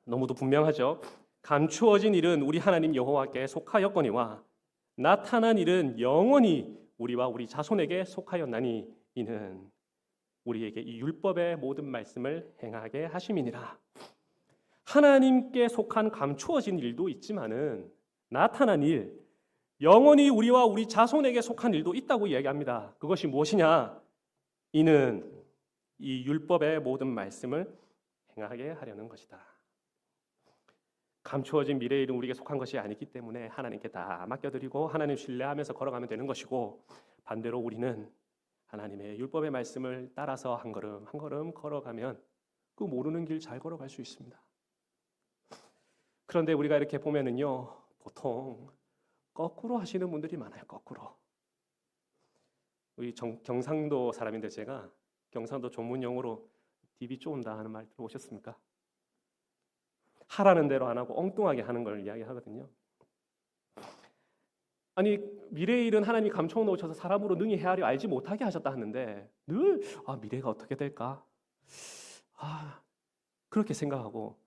너무도 분명하죠. 감추어진 일은 우리 하나님 여호와께 속하였거니와 나타난 일은 영원히 우리와 우리 자손에게 속하였나니 이는 우리에게 이 율법의 모든 말씀을 행하게 하심이니라. 하나님께 속한 감추어진 일도 있지만은 나타난 일, 영원히 우리와 우리 자손에게 속한 일도 있다고 이야기합니다. 그것이 무엇이냐? 이는 이 율법의 모든 말씀을 행하게 하려는 것이다. 감추어진 미래의 일은 우리에게 속한 것이 아니기 때문에 하나님께 다 맡겨드리고 하나님 신뢰하면서 걸어가면 되는 것이고, 반대로 우리는 하나님의 율법의 말씀을 따라서 한 걸음 한 걸음 걸어가면 그 모르는 길 잘 걸어갈 수 있습니다. 그런데 우리가 이렇게 보면은요, 보통 거꾸로 하시는 분들이 많아요. 거꾸로. 우리 경상도 사람인데 제가 경상도 전문 용어로 DB 쪼은다 하는 말 들어보셨습니까? 하라는 대로 안 하고 엉뚱하게 하는 걸 이야기하거든요. 아니, 미래의 일은 하나님이 감춰 놓으셔서 사람으로 능히 헤아려 알지 못하게 하셨다 하는데 늘 미래가 어떻게 될까? 그렇게 생각하고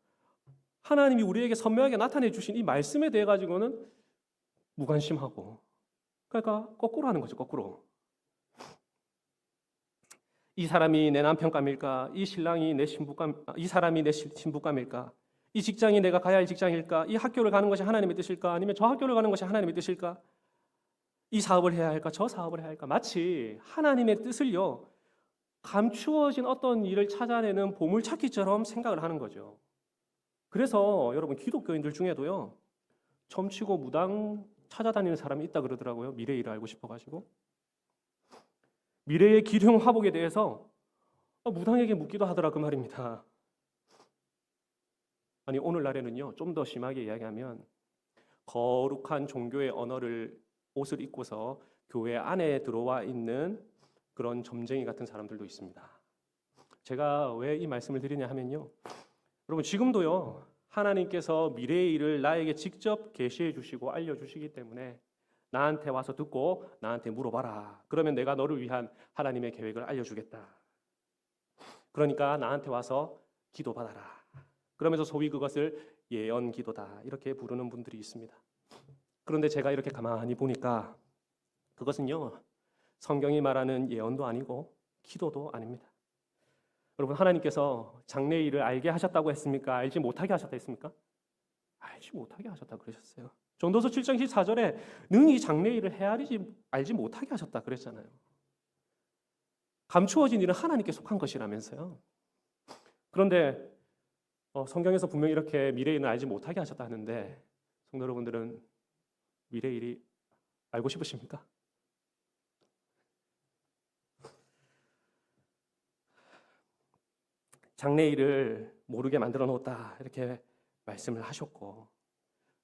하나님이 우리에게 선명하게 나타내 주신 이 말씀에 대해 가지고는 무관심하고, 그러니까 거꾸로 하는 거죠. 거꾸로. 이 사람이 내 남편감일까? 이 신랑이 내 신부감, 이 사람이 내 신부감일까? 이 직장이 내가 가야 할 직장일까? 이 학교를 가는 것이 하나님의 뜻일까? 아니면 저 학교를 가는 것이 하나님의 뜻일까? 이 사업을 해야 할까? 저 사업을 해야 할까? 마치 하나님의 뜻을요, 감추어진 어떤 일을 찾아내는 보물찾기처럼 생각을 하는 거죠. 그래서 여러분, 기독교인들 중에도요, 점치고 무당 찾아다니는 사람이 있다 그러더라고요. 미래의 일을 알고 싶어가지고. 미래의 기륭 화복에 대해서 무당에게 묻기도 하더라 그 말입니다. 아니, 오늘날에는요, 좀 더 심하게 이야기하면 거룩한 종교의 언어를 옷을 입고서 교회 안에 들어와 있는 그런 점쟁이 같은 사람들도 있습니다. 제가 왜 이 말씀을 드리냐 하면요, 여러분, 지금도요, 하나님께서 미래의 일을 나에게 직접 계시해 주시고 알려주시기 때문에 나한테 와서 듣고 나한테 물어봐라. 그러면 내가 너를 위한 하나님의 계획을 알려주겠다. 그러니까 나한테 와서 기도받아라. 그러면서 소위 그것을 예언 기도다 이렇게 부르는 분들이 있습니다. 그런데 제가 이렇게 가만히 보니까 그것은요, 성경이 말하는 예언도 아니고 기도도 아닙니다. 여러분, 하나님께서 장래의 일을 알게 하셨다고 했습니까? 알지 못하게 하셨다 했습니까? 알지 못하게 하셨다 그러셨어요. 전도서 7장 14절에 능히 장래의 일을 알지 못하게 하셨다 그랬잖아요. 감추어진 일은 하나님께 속한 것이라면서요. 그런데 성경에서 분명히 이렇게 미래의 일을 알지 못하게 하셨다 하는데, 성도 여러분들은 미래의 일이 알고 싶으십니까? 장래의 일을 모르게 만들어 놓았다 이렇게 말씀을 하셨고,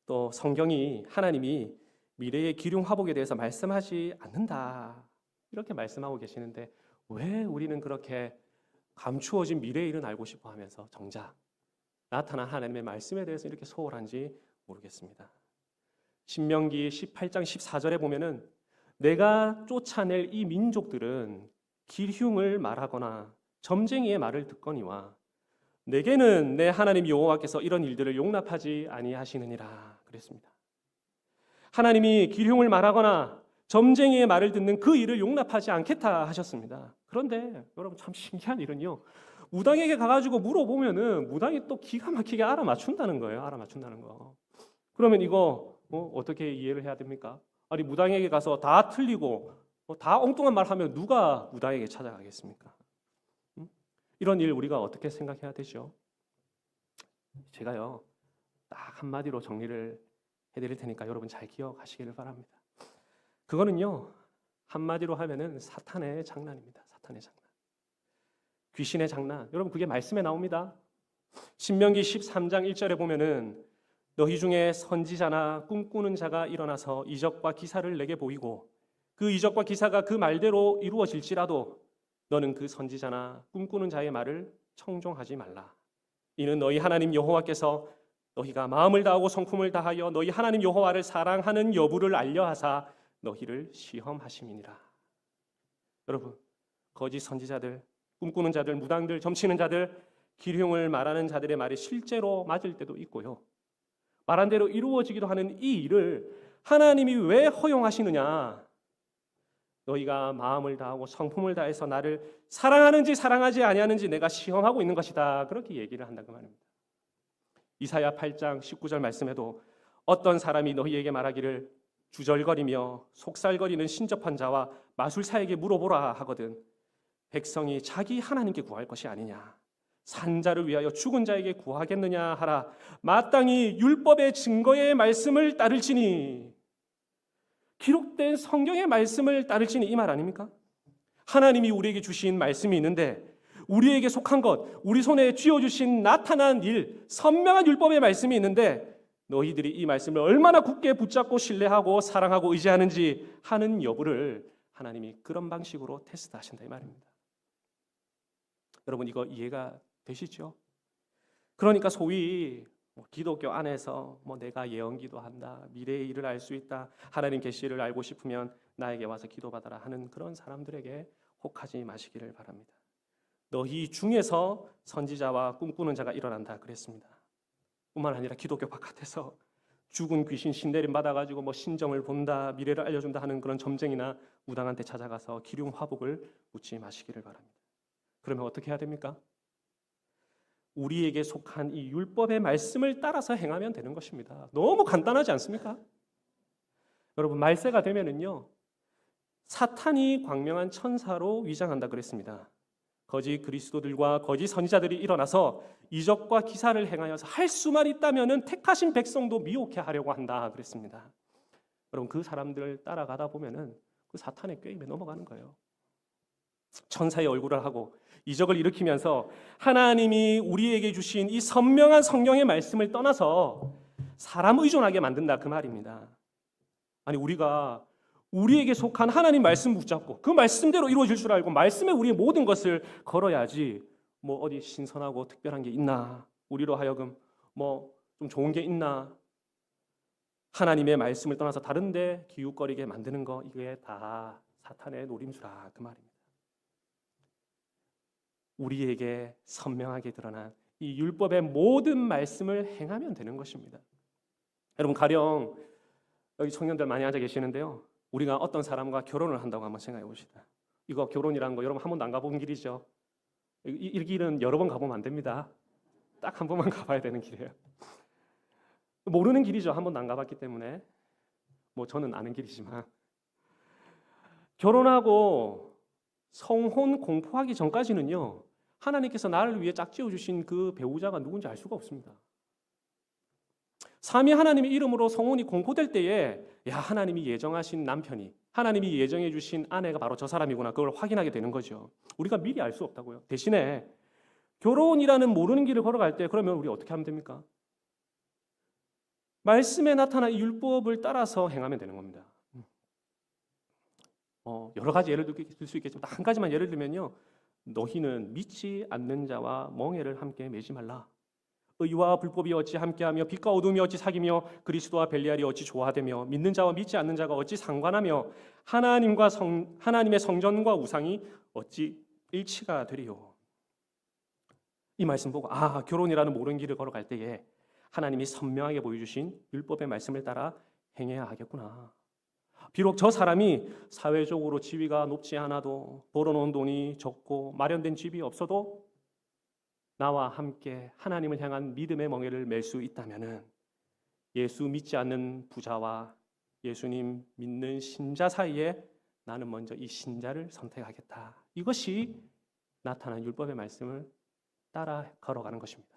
또 성경이 하나님이 미래의 기륭 화복에 대해서 말씀하지 않는다 이렇게 말씀하고 계시는데, 왜 우리는 그렇게 감추어진 미래의 일은 알고 싶어 하면서 정작 나타난 하나님의 말씀에 대해서 이렇게 소홀한지 모르겠습니다. 신명기 18장 14절에 보면은 내가 쫓아낼 이 민족들은 기흉을 말하거나 점쟁이의 말을 듣거니와 내게는 내 하나님 여호와께서 이런 일들을 용납하지 아니하시느니라 그랬습니다. 하나님이 기흉을 말하거나 점쟁이의 말을 듣는 그 일을 용납하지 않겠다 하셨습니다. 그런데 여러분, 참 신기한 일은요, 무당에게 가가지고 물어보면은 무당이 또 기가 막히게 알아맞춘다는 거예요. 알아맞춘다는 거. 그러면 이거 어떻게 이해를 해야 됩니까? 아니, 무당에게 가서 다 틀리고 다 엉뚱한 말 하면 누가 무당에게 찾아가겠습니까? 이런 일 우리가 어떻게 생각해야 되죠? 제가요, 딱 한마디로 정리를 해드릴 테니까 여러분 잘 기억하시기를 바랍니다. 그거는요, 한마디로 하면은 사탄의 장난입니다. 사탄의 장난. 귀신의 장난. 여러분, 그게 말씀에 나옵니다. 신명기 13장 1절에 보면은 너희 중에 선지자나 꿈꾸는 자가 일어나서 이적과 기사를 내게 보이고 그 이적과 기사가 그 말대로 이루어질지라도 너는 그 선지자나 꿈꾸는 자의 말을 청종하지 말라. 이는 너희 하나님 여호와께서 너희가 마음을 다하고 성품을 다하여 너희 하나님 여호와를 사랑하는 여부를 알려하사 너희를 시험하심이니라. 여러분, 거짓 선지자들, 꿈꾸는 자들, 무당들, 점치는 자들, 기흉을 말하는 자들의 말이 실제로 맞을 때도 있고요. 말한 대로 이루어지기도 하는 이 일을 하나님이 왜 허용하시느냐? 너희가 마음을 다하고 성품을 다해서 나를 사랑하는지 사랑하지 아니하는지 내가 시험하고 있는 것이다. 그렇게 얘기를 한다 그 말입니다. 이사야 8장 19절 말씀에도 어떤 사람이 너희에게 말하기를 주절거리며 속살거리는 신접한 자와 마술사에게 물어보라 하거든 백성이 자기 하나님께 구할 것이 아니냐, 산자를 위하여 죽은 자에게 구하겠느냐 하라. 마땅히 율법의 증거의 말씀을 따를지니, 기록된 성경의 말씀을 따를지니, 이 말 아닙니까? 하나님이 우리에게 주신 말씀이 있는데 우리에게 속한 것, 우리 손에 쥐어주신 나타난 일, 선명한 율법의 말씀이 있는데 너희들이 이 말씀을 얼마나 굳게 붙잡고 신뢰하고 사랑하고 의지하는지 하는 여부를 하나님이 그런 방식으로 테스트하신다 이 말입니다. 여러분, 이거 이해가 되시죠? 그러니까 소위 기독교 안에서 내가 예언기도 한다, 미래의 일을 알 수 있다, 하나님 계시를 알고 싶으면 나에게 와서 기도받아라 하는 그런 사람들에게 혹하지 마시기를 바랍니다. 너희 중에서 선지자와 꿈꾸는 자가 일어난다 그랬습니다. 뿐만 아니라 기독교 바깥에서 죽은 귀신 신내림 받아가지고 신정을 본다, 미래를 알려준다 하는 그런 점쟁이나 무당한테 찾아가서 기륭 화복을 묻지 마시기를 바랍니다. 그러면 어떻게 해야 됩니까? 우리에게 속한 이 율법의 말씀을 따라서 행하면 되는 것입니다. 너무 간단하지 않습니까? 여러분, 말세가 되면은요, 사탄이 광명한 천사로 위장한다 그랬습니다. 거짓 그리스도들과 거짓 선지자들이 일어나서 이적과 기사를 행하여서 할 수만 있다면은 택하신 백성도 미혹해 하려고 한다 그랬습니다. 여러분, 그 사람들 따라가다 보면은 그 사탄의 꾀임에 넘어가는 거예요. 천사의 얼굴을 하고 이적을 일으키면서 하나님이 우리에게 주신 이 선명한 성경의 말씀을 떠나서 사람 의존하게 만든다 그 말입니다. 아니, 우리가 우리에게 속한 하나님 말씀 붙잡고 그 말씀대로 이루어질 줄 알고 말씀에 우리의 모든 것을 걸어야지 어디 신선하고 특별한 게 있나, 우리로 하여금 좀 좋은 게 있나, 하나님의 말씀을 떠나서 다른 데 기웃거리게 만드는 거, 이게 다 사탄의 노림수라 그 말입니다. 우리에게 선명하게 드러난 이 율법의 모든 말씀을 행하면 되는 것입니다. 여러분, 가령 여기 청년들 많이 앉아 계시는데요, 우리가 어떤 사람과 결혼을 한다고 한번 생각해 봅시다. 이거 결혼이라는 거 여러분 한 번도 안 가본 길이죠. 이 길은 여러 번 가보면 안 됩니다. 딱 한 번만 가봐야 되는 길이에요. 모르는 길이죠. 한 번도 안 가봤기 때문에. 저는 아는 길이지만, 결혼하고 성혼 공포하기 전까지는요, 하나님께서 나를 위해 짝지어 주신 그 배우자가 누군지 알 수가 없습니다. 삼위 하나님의 이름으로 성혼이 공포될 때에 하나님이 예정하신 남편이, 하나님이 예정해 주신 아내가 바로 저 사람이구나, 그걸 확인하게 되는 거죠. 우리가 미리 알 수 없다고요. 대신에 결혼이라는 모르는 길을 걸어갈 때 그러면 우리 어떻게 하면 됩니까? 말씀에 나타난 이 율법을 따라서 행하면 되는 겁니다. 여러 가지 예를 들 수 있겠지만 한 가지만 예를 들면요, 너희는 믿지 않는 자와 멍에를 함께 매지 말라. 의와 불법이 어찌 함께하며 빛과 어둠이 어찌 사귀며 그리스도와 벨리알이 어찌 조화되며 믿는 자와 믿지 않는 자가 어찌 상관하며 하나님의 성전과 우상이 어찌 일치가 되리요. 이 말씀 보고 결혼이라는 모르는 길을 걸어갈 때에 하나님이 선명하게 보여주신 율법의 말씀을 따라 행해야 하겠구나. 비록 저 사람이 사회적으로 지위가 높지 않아도, 벌어놓은 돈이 적고 마련된 집이 없어도 나와 함께 하나님을 향한 믿음의 멍에를 맬 수 있다면은 예수 믿지 않는 부자와 예수님 믿는 신자 사이에 나는 먼저 이 신자를 선택하겠다. 이것이 나타난 율법의 말씀을 따라 걸어가는 것입니다.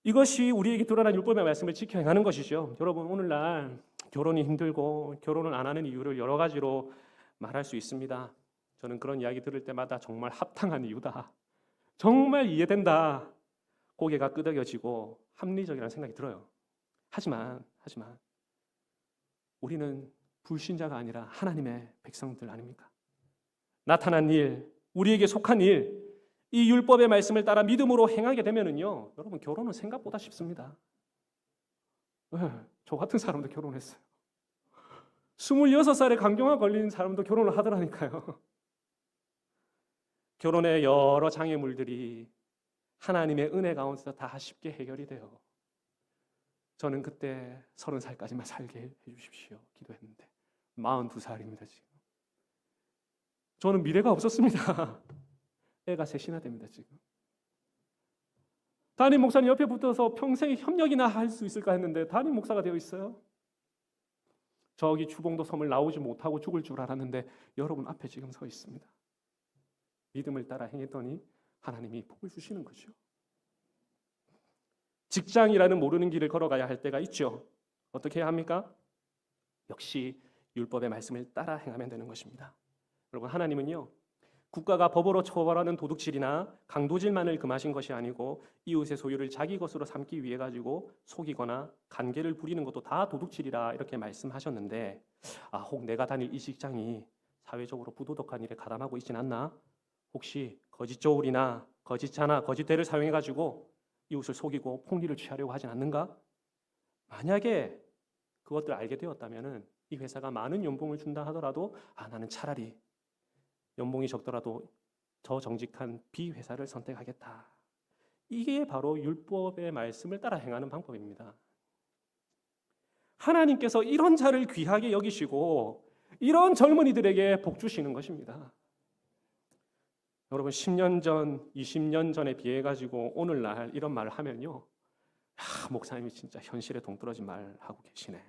이것이 우리에게 드러난 율법의 말씀을 지켜 행하는 것이죠. 여러분, 오늘날 결혼이 힘들고 결혼을 안 하는 이유를 여러 가지로 말할 수 있습니다. 저는 그런 이야기 들을 때마다 정말 합당한 이유다, 정말 이해된다, 고개가 끄덕여지고 합리적이라는 생각이 들어요. 하지만 우리는 불신자가 아니라 하나님의 백성들 아닙니까? 나타난 일, 우리에게 속한 일, 이 율법의 말씀을 따라 믿음으로 행하게 되면은요, 여러분 결혼은 생각보다 쉽습니다. 저 같은 사람도 결혼했어요. 26살에 간경화 걸린 사람도 결혼을 하더라니까요. 결혼의 여러 장애물들이 하나님의 은혜 가운데서 다 쉽게 해결이 돼요. 저는 그때 30살까지만 살게 해주십시오 기도했는데 42살입니다 지금. 저는 미래가 없었습니다. 애가 셋이나 됩니다 지금. 담임 목사님 옆에 붙어서 평생 협력이나 할 수 있을까 했는데 담임 목사가 되어 있어요. 저기 주봉도 섬을 나오지 못하고 죽을 줄 알았는데 여러분 앞에 지금 서 있습니다. 믿음을 따라 행했더니 하나님이 복을 주시는 거죠. 직장이라는 모르는 길을 걸어가야 할 때가 있죠. 어떻게 해야 합니까? 역시 율법의 말씀을 따라 행하면 되는 것입니다. 여러분, 하나님은요, 국가가 법으로 처벌하는 도둑질이나 강도질만을 금하신 것이 아니고 이웃의 소유를 자기 것으로 삼기 위해 가지고 속이거나 간계를 부리는 것도 다 도둑질이라 이렇게 말씀하셨는데, 혹 내가 다닐 이 직장이 사회적으로 부도덕한 일에 가담하고 있진 않나? 혹시 거짓 저울이나 거짓 차나 거짓 대를 사용해 가지고 이웃을 속이고 폭리를 취하려고 하진 않는가? 만약에 그것들 알게 되었다면은 이 회사가 많은 연봉을 준다 하더라도 나는 차라리 연봉이 적더라도 저 정직한 B 회사를 선택하겠다. 이게 바로 율법의 말씀을 따라 행하는 방법입니다. 하나님께서 이런 자를 귀하게 여기시고 이런 젊은이들에게 복 주시는 것입니다. 여러분 10년 전, 20년 전에 비해 가지고 오늘날 이런 말을 하면요, 목사님이 진짜 현실에 동떨어진 말을 하고 계시네.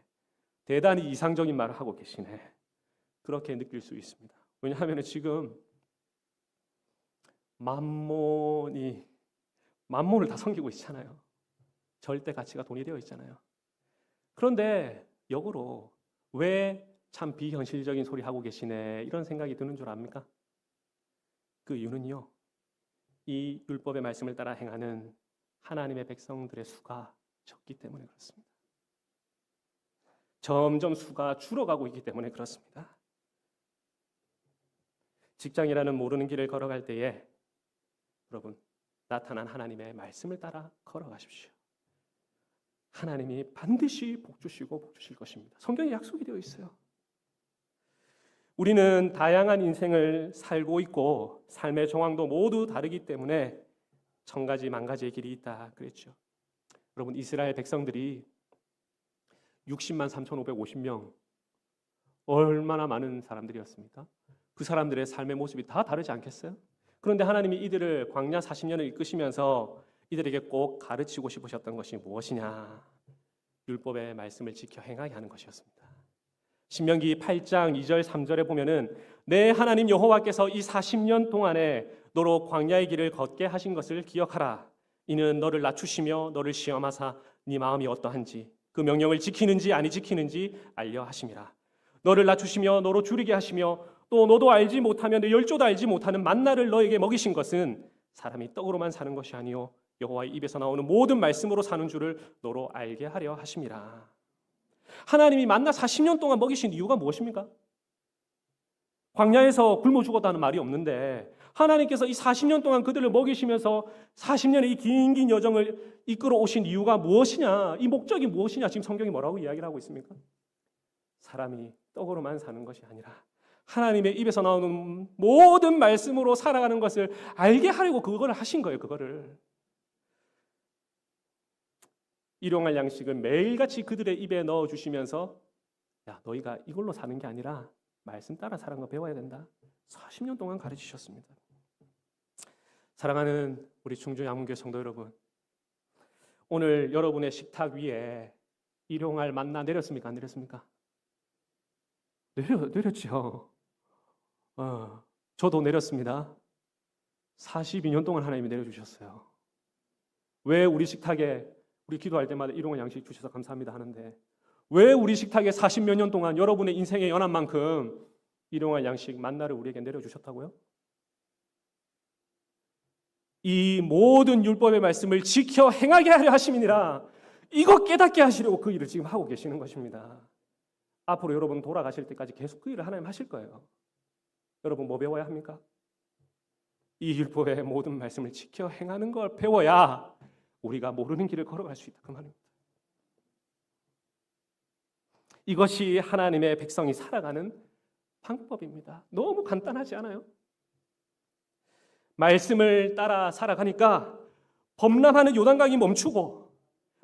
대단히 이상적인 말을 하고 계시네. 그렇게 느낄 수 있습니다. 왜냐하면 지금 만몬을 다 섬기고 있잖아요. 절대 가치가 돈이 되어 있잖아요. 그런데 역으로 왜 참 비현실적인 소리 하고 계시네 이런 생각이 드는 줄 압니까? 그 이유는요, 이 율법의 말씀을 따라 행하는 하나님의 백성들의 수가 적기 때문에 그렇습니다. 점점 수가 줄어가고 있기 때문에 그렇습니다. 직장이라는 모르는 길을 걸어갈 때에 여러분 나타난 하나님의 말씀을 따라 걸어가십시오. 하나님이 반드시 복 주시고 복 주실 것입니다. 성경에 약속이 되어 있어요. 우리는 다양한 인생을 살고 있고 삶의 정황도 모두 다르기 때문에 천가지 만가지의 길이 있다 그랬죠. 여러분 이스라엘 백성들이 60만 3,550명 얼마나 많은 사람들이었습니까? 그 사람들의 삶의 모습이 다 다르지 않겠어요? 그런데 하나님이 이들을 광야 40년을 이끄시면서 이들에게 꼭 가르치고 싶으셨던 것이 무엇이냐? 율법의 말씀을 지켜 행하게 하는 것이었습니다. 신명기 8장 2절 3절에 보면은 내 하나님 여호와께서 이 40년 동안에 너로 광야의 길을 걷게 하신 것을 기억하라. 이는 너를 낮추시며 너를 시험하사 네 마음이 어떠한지 그 명령을 지키는지 아니 지키는지 알려 하심이라. 너를 낮추시며 너로 줄이게 하시며 또 너도 알지 못하며 내 열조도 알지 못하는 만나를 너에게 먹이신 것은 사람이 떡으로만 사는 것이 아니요 여호와의 입에서 나오는 모든 말씀으로 사는 줄을 너로 알게 하려 하심이라. 하나님이 만나 40년 동안 먹이신 이유가 무엇입니까? 광야에서 굶어 죽었다는 말이 없는데 하나님께서 이 40년 동안 그들을 먹이시면서 40년의 이 긴 여정을 이끌어 오신 이유가 무엇이냐? 이 목적이 무엇이냐? 지금 성경이 뭐라고 이야기를 하고 있습니까? 사람이 떡으로만 사는 것이 아니라 하나님의 입에서 나오는 모든 말씀으로 살아가는 것을 알게 하려고 그걸 하신 거예요. 그거를. 일용할 양식을 매일같이 그들의 입에 넣어주시면서 야 너희가 이걸로 사는 게 아니라 말씀 따라 사는 거 배워야 된다. 40년 동안 가르치셨습니다. 사랑하는 우리 충주양문교회 성도 여러분, 오늘 여러분의 식탁 위에 일용할 만나 내렸습니까? 안 내렸습니까? 내렸죠. 저도 내렸습니다. 42년 동안 하나님이 내려주셨어요. 왜 우리 식탁에 우리 기도할 때마다 일용할 양식 주셔서 감사합니다 하는데 왜 우리 식탁에 40몇 년 동안 여러분의 인생에 연한 만큼 일용할 양식 만나를 우리에게 내려주셨다고요? 이 모든 율법의 말씀을 지켜 행하게 하려 하심이니라. 이거 깨닫게 하시려고 그 일을 지금 하고 계시는 것입니다. 앞으로 여러분 돌아가실 때까지 계속 그 일을 하나님 하실 거예요. 여러분 뭐 배워야 합니까? 이 율법의 모든 말씀을 지켜 행하는 걸 배워야 우리가 모르는 길을 걸어갈 수 있다 그 말입니다. 이것이 하나님의 백성이 살아가는 방법입니다. 너무 간단하지 않아요? 말씀을 따라 살아가니까 범람하는 요단강이 멈추고,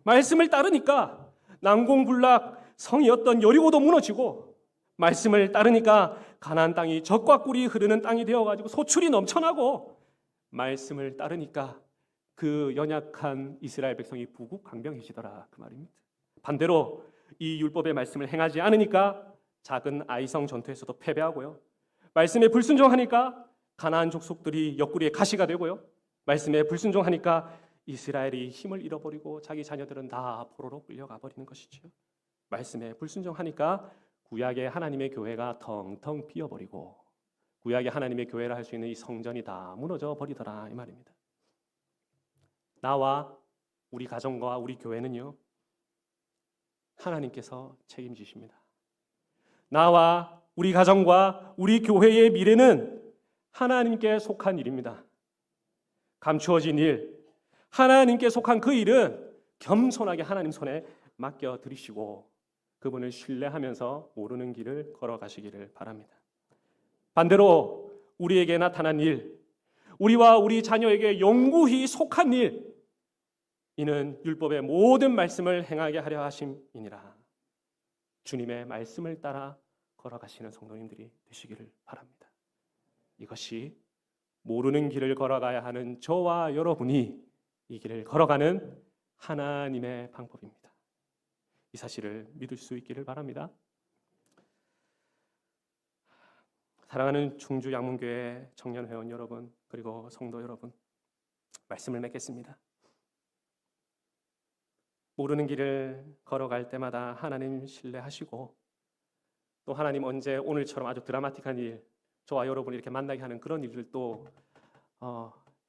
말씀을 따르니까 난공불락 성이었던 여리고도 무너지고, 말씀을 따르니까 가나안 땅이 젖과 꿀이 흐르는 땅이 되어가지고 소출이 넘쳐나고, 말씀을 따르니까 그 연약한 이스라엘 백성이 부국강병해지더라 그 말입니다. 반대로 이 율법의 말씀을 행하지 않으니까 작은 아이성 전투에서도 패배하고요, 말씀에 불순종하니까 가나안 족속들이 옆구리에 가시가 되고요, 말씀에 불순종하니까 이스라엘이 힘을 잃어버리고 자기 자녀들은 다 포로로 끌려가 버리는 것이지요. 말씀에 불순종하니까 구약의 하나님의 교회가 텅텅 비어버리고, 구약의 하나님의 교회를 할 수 있는 이 성전이 다 무너져 버리더라 이 말입니다. 나와 우리 가정과 우리 교회는요, 하나님께서 책임지십니다. 나와 우리 가정과 우리 교회의 미래는 하나님께 속한 일입니다. 감추어진 일, 하나님께 속한 그 일은 겸손하게 하나님 손에 맡겨드리시고 그분을 신뢰하면서 모르는 길을 걸어가시기를 바랍니다. 반대로 우리에게 나타난 일, 우리와 우리 자녀에게 영구히 속한 일, 이는 율법의 모든 말씀을 행하게 하려 하심이니라. 주님의 말씀을 따라 걸어가시는 성도님들이 되시기를 바랍니다. 이것이 모르는 길을 걸어가야 하는 저와 여러분이 이 길을 걸어가는 하나님의 방법입니다. 이 사실을 믿을 수 있기를 바랍니다. 사랑하는 충주 양문교회 청년회원 여러분, 그리고 성도 여러분, 말씀을 맺겠습니다. 모르는 길을 걸어갈 때마다 하나님 신뢰하시고, 또 하나님 언제 오늘처럼 아주 드라마틱한 일, 저와 여러분을 이렇게 만나게 하는 그런 일을 또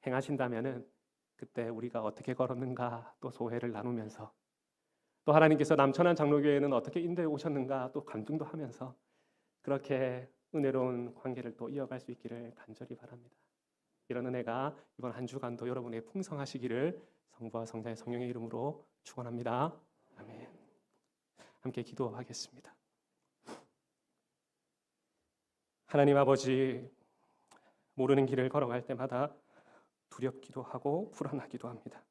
행하신다면은 그때 우리가 어떻게 걸었는가 또 소회를 나누면서, 또 하나님께서 남천안 장로교회는 어떻게 인도해 오셨는가 또 간증도 하면서 그렇게 은혜로운 관계를 또 이어갈 수 있기를 간절히 바랍니다. 이런 은혜가 이번 한 주간도 여러분에게 풍성하시기를 성부와 성자의 성령의 이름으로 축원합니다. 아멘. 함께 기도하겠습니다. 하나님 아버지, 모르는 길을 걸어갈 때마다 두렵기도 하고 불안하기도 합니다.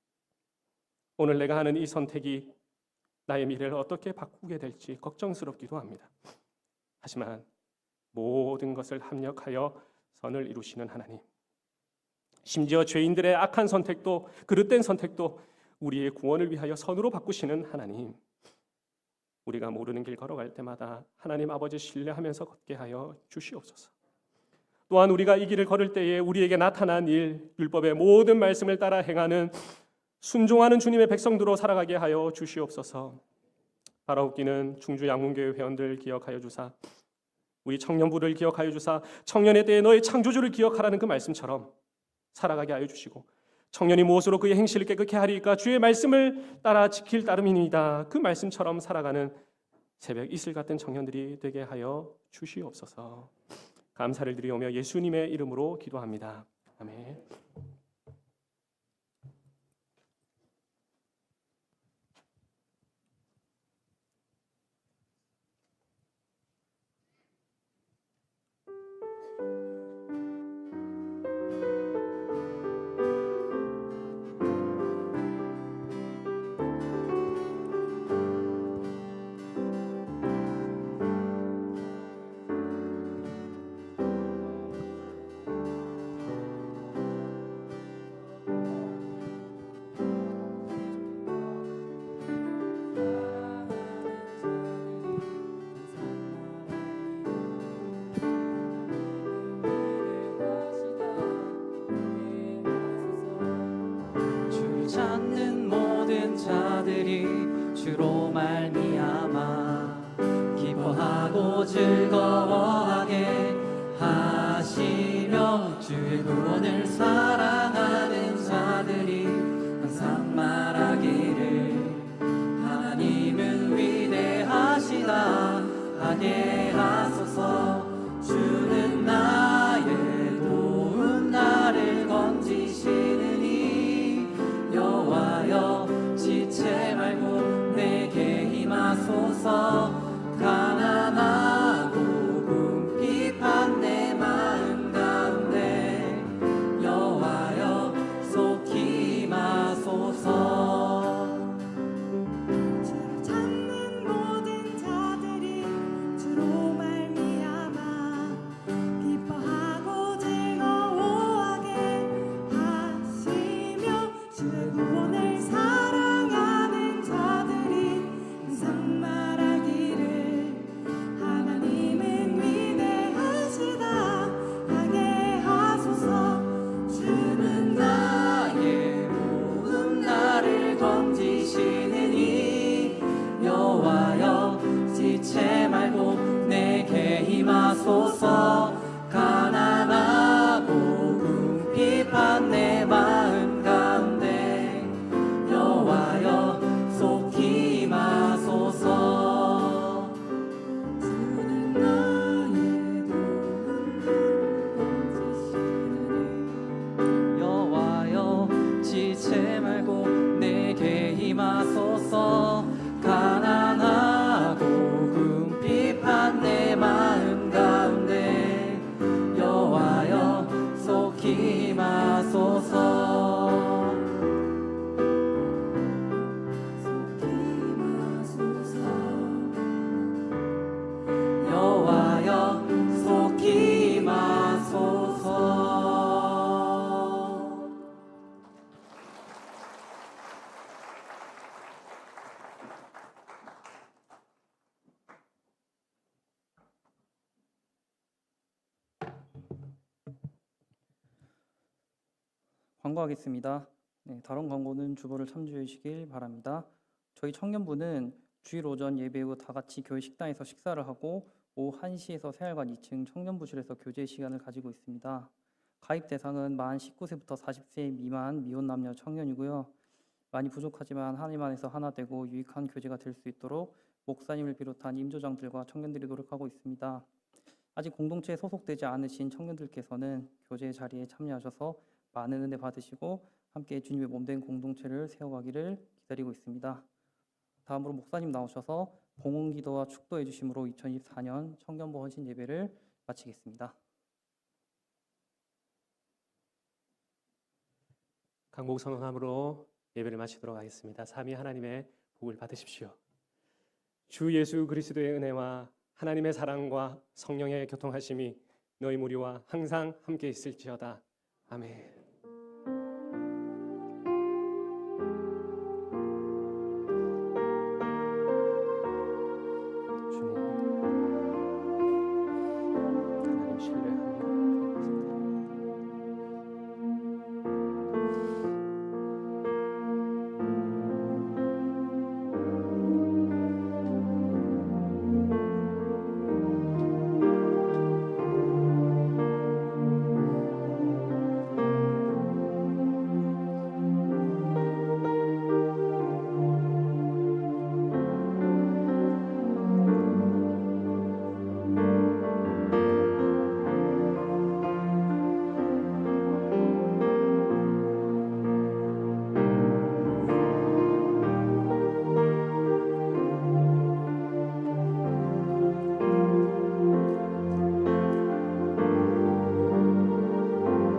오늘 내가 하는 이 선택이 나의 미래를 어떻게 바꾸게 될지 걱정스럽기도 합니다. 하지만 모든 것을 합력하여 선을 이루시는 하나님, 심지어 죄인들의 악한 선택도, 그릇된 선택도 우리의 구원을 위하여 선으로 바꾸시는 하나님, 우리가 모르는 길 걸어갈 때마다 하나님 아버지 신뢰하면서 걷게 하여 주시옵소서. 또한 우리가 이 길을 걸을 때에 우리에게 나타난 일, 율법의 모든 말씀을 따라 행하는 순종하는 주님의 백성들로 살아가게 하여 주시옵소서. 바라옵기는 충주 양문교회 회원들 기억하여 주사, 우리 청년부를 기억하여 주사, 청년의 때에 너의 창조주를 기억하라는 그 말씀처럼 살아가게 하여 주시고, 청년이 무엇으로 그의 행실을 깨끗게 하리까? 주의 말씀을 따라 지킬 따름이니이다. 그 말씀처럼 살아가는 새벽 이슬 같은 청년들이 되게 하여 주시옵소서. 감사를 드리오며 예수님의 이름으로 기도합니다. 아멘. 찾는 모든 자들이 주로 말미암아 기뻐하고 즐거워하게 하시며, 주의 구원을 사랑하는 자들이 항상 말하기를 하나님은 위대하시다 하게 하소서. 주는 나의 도움, 나를 주옵소서. 가난하고 궁핍한 내 마음 가운데 여호와여 속히 임하소서. 여호와여 속히 임하소서. 광고하겠습니다. 네, 다른 광고는 주보를 참조해 주시길 바랍니다. 저희 청년부는 주일 오전 예배 후 다 같이 교회 식당에서 식사를 하고 오후 1시에서 새알관 2층 청년부실에서 교제 시간을 가지고 있습니다. 가입 대상은 만 19세부터 40세 미만 미혼 남녀 청년이고요. 많이 부족하지만 하나님 안에서 하나 되고 유익한 교제가 될 수 있도록 목사님을 비롯한 임조장들과 청년들이 노력하고 있습니다. 아직 공동체에 소속되지 않으신 청년들께서는 교제 자리에 참여하셔서 많은 은혜 받으시고 함께 주님의 몸된 공동체를 세워가기를 기다리고 있습니다. 다음으로 목사님 나오셔서 봉헌기도와 축도해 주심으로 2024년 청년부 헌신 예배를 마치겠습니다. 강복 선언함으로 예배를 마치도록 하겠습니다. 삼위 하나님의 복을 받으십시오. 주 예수 그리스도의 은혜와 하나님의 사랑과 성령의 교통하심이 너희 무리와 항상 함께 있을지어다. 아멘.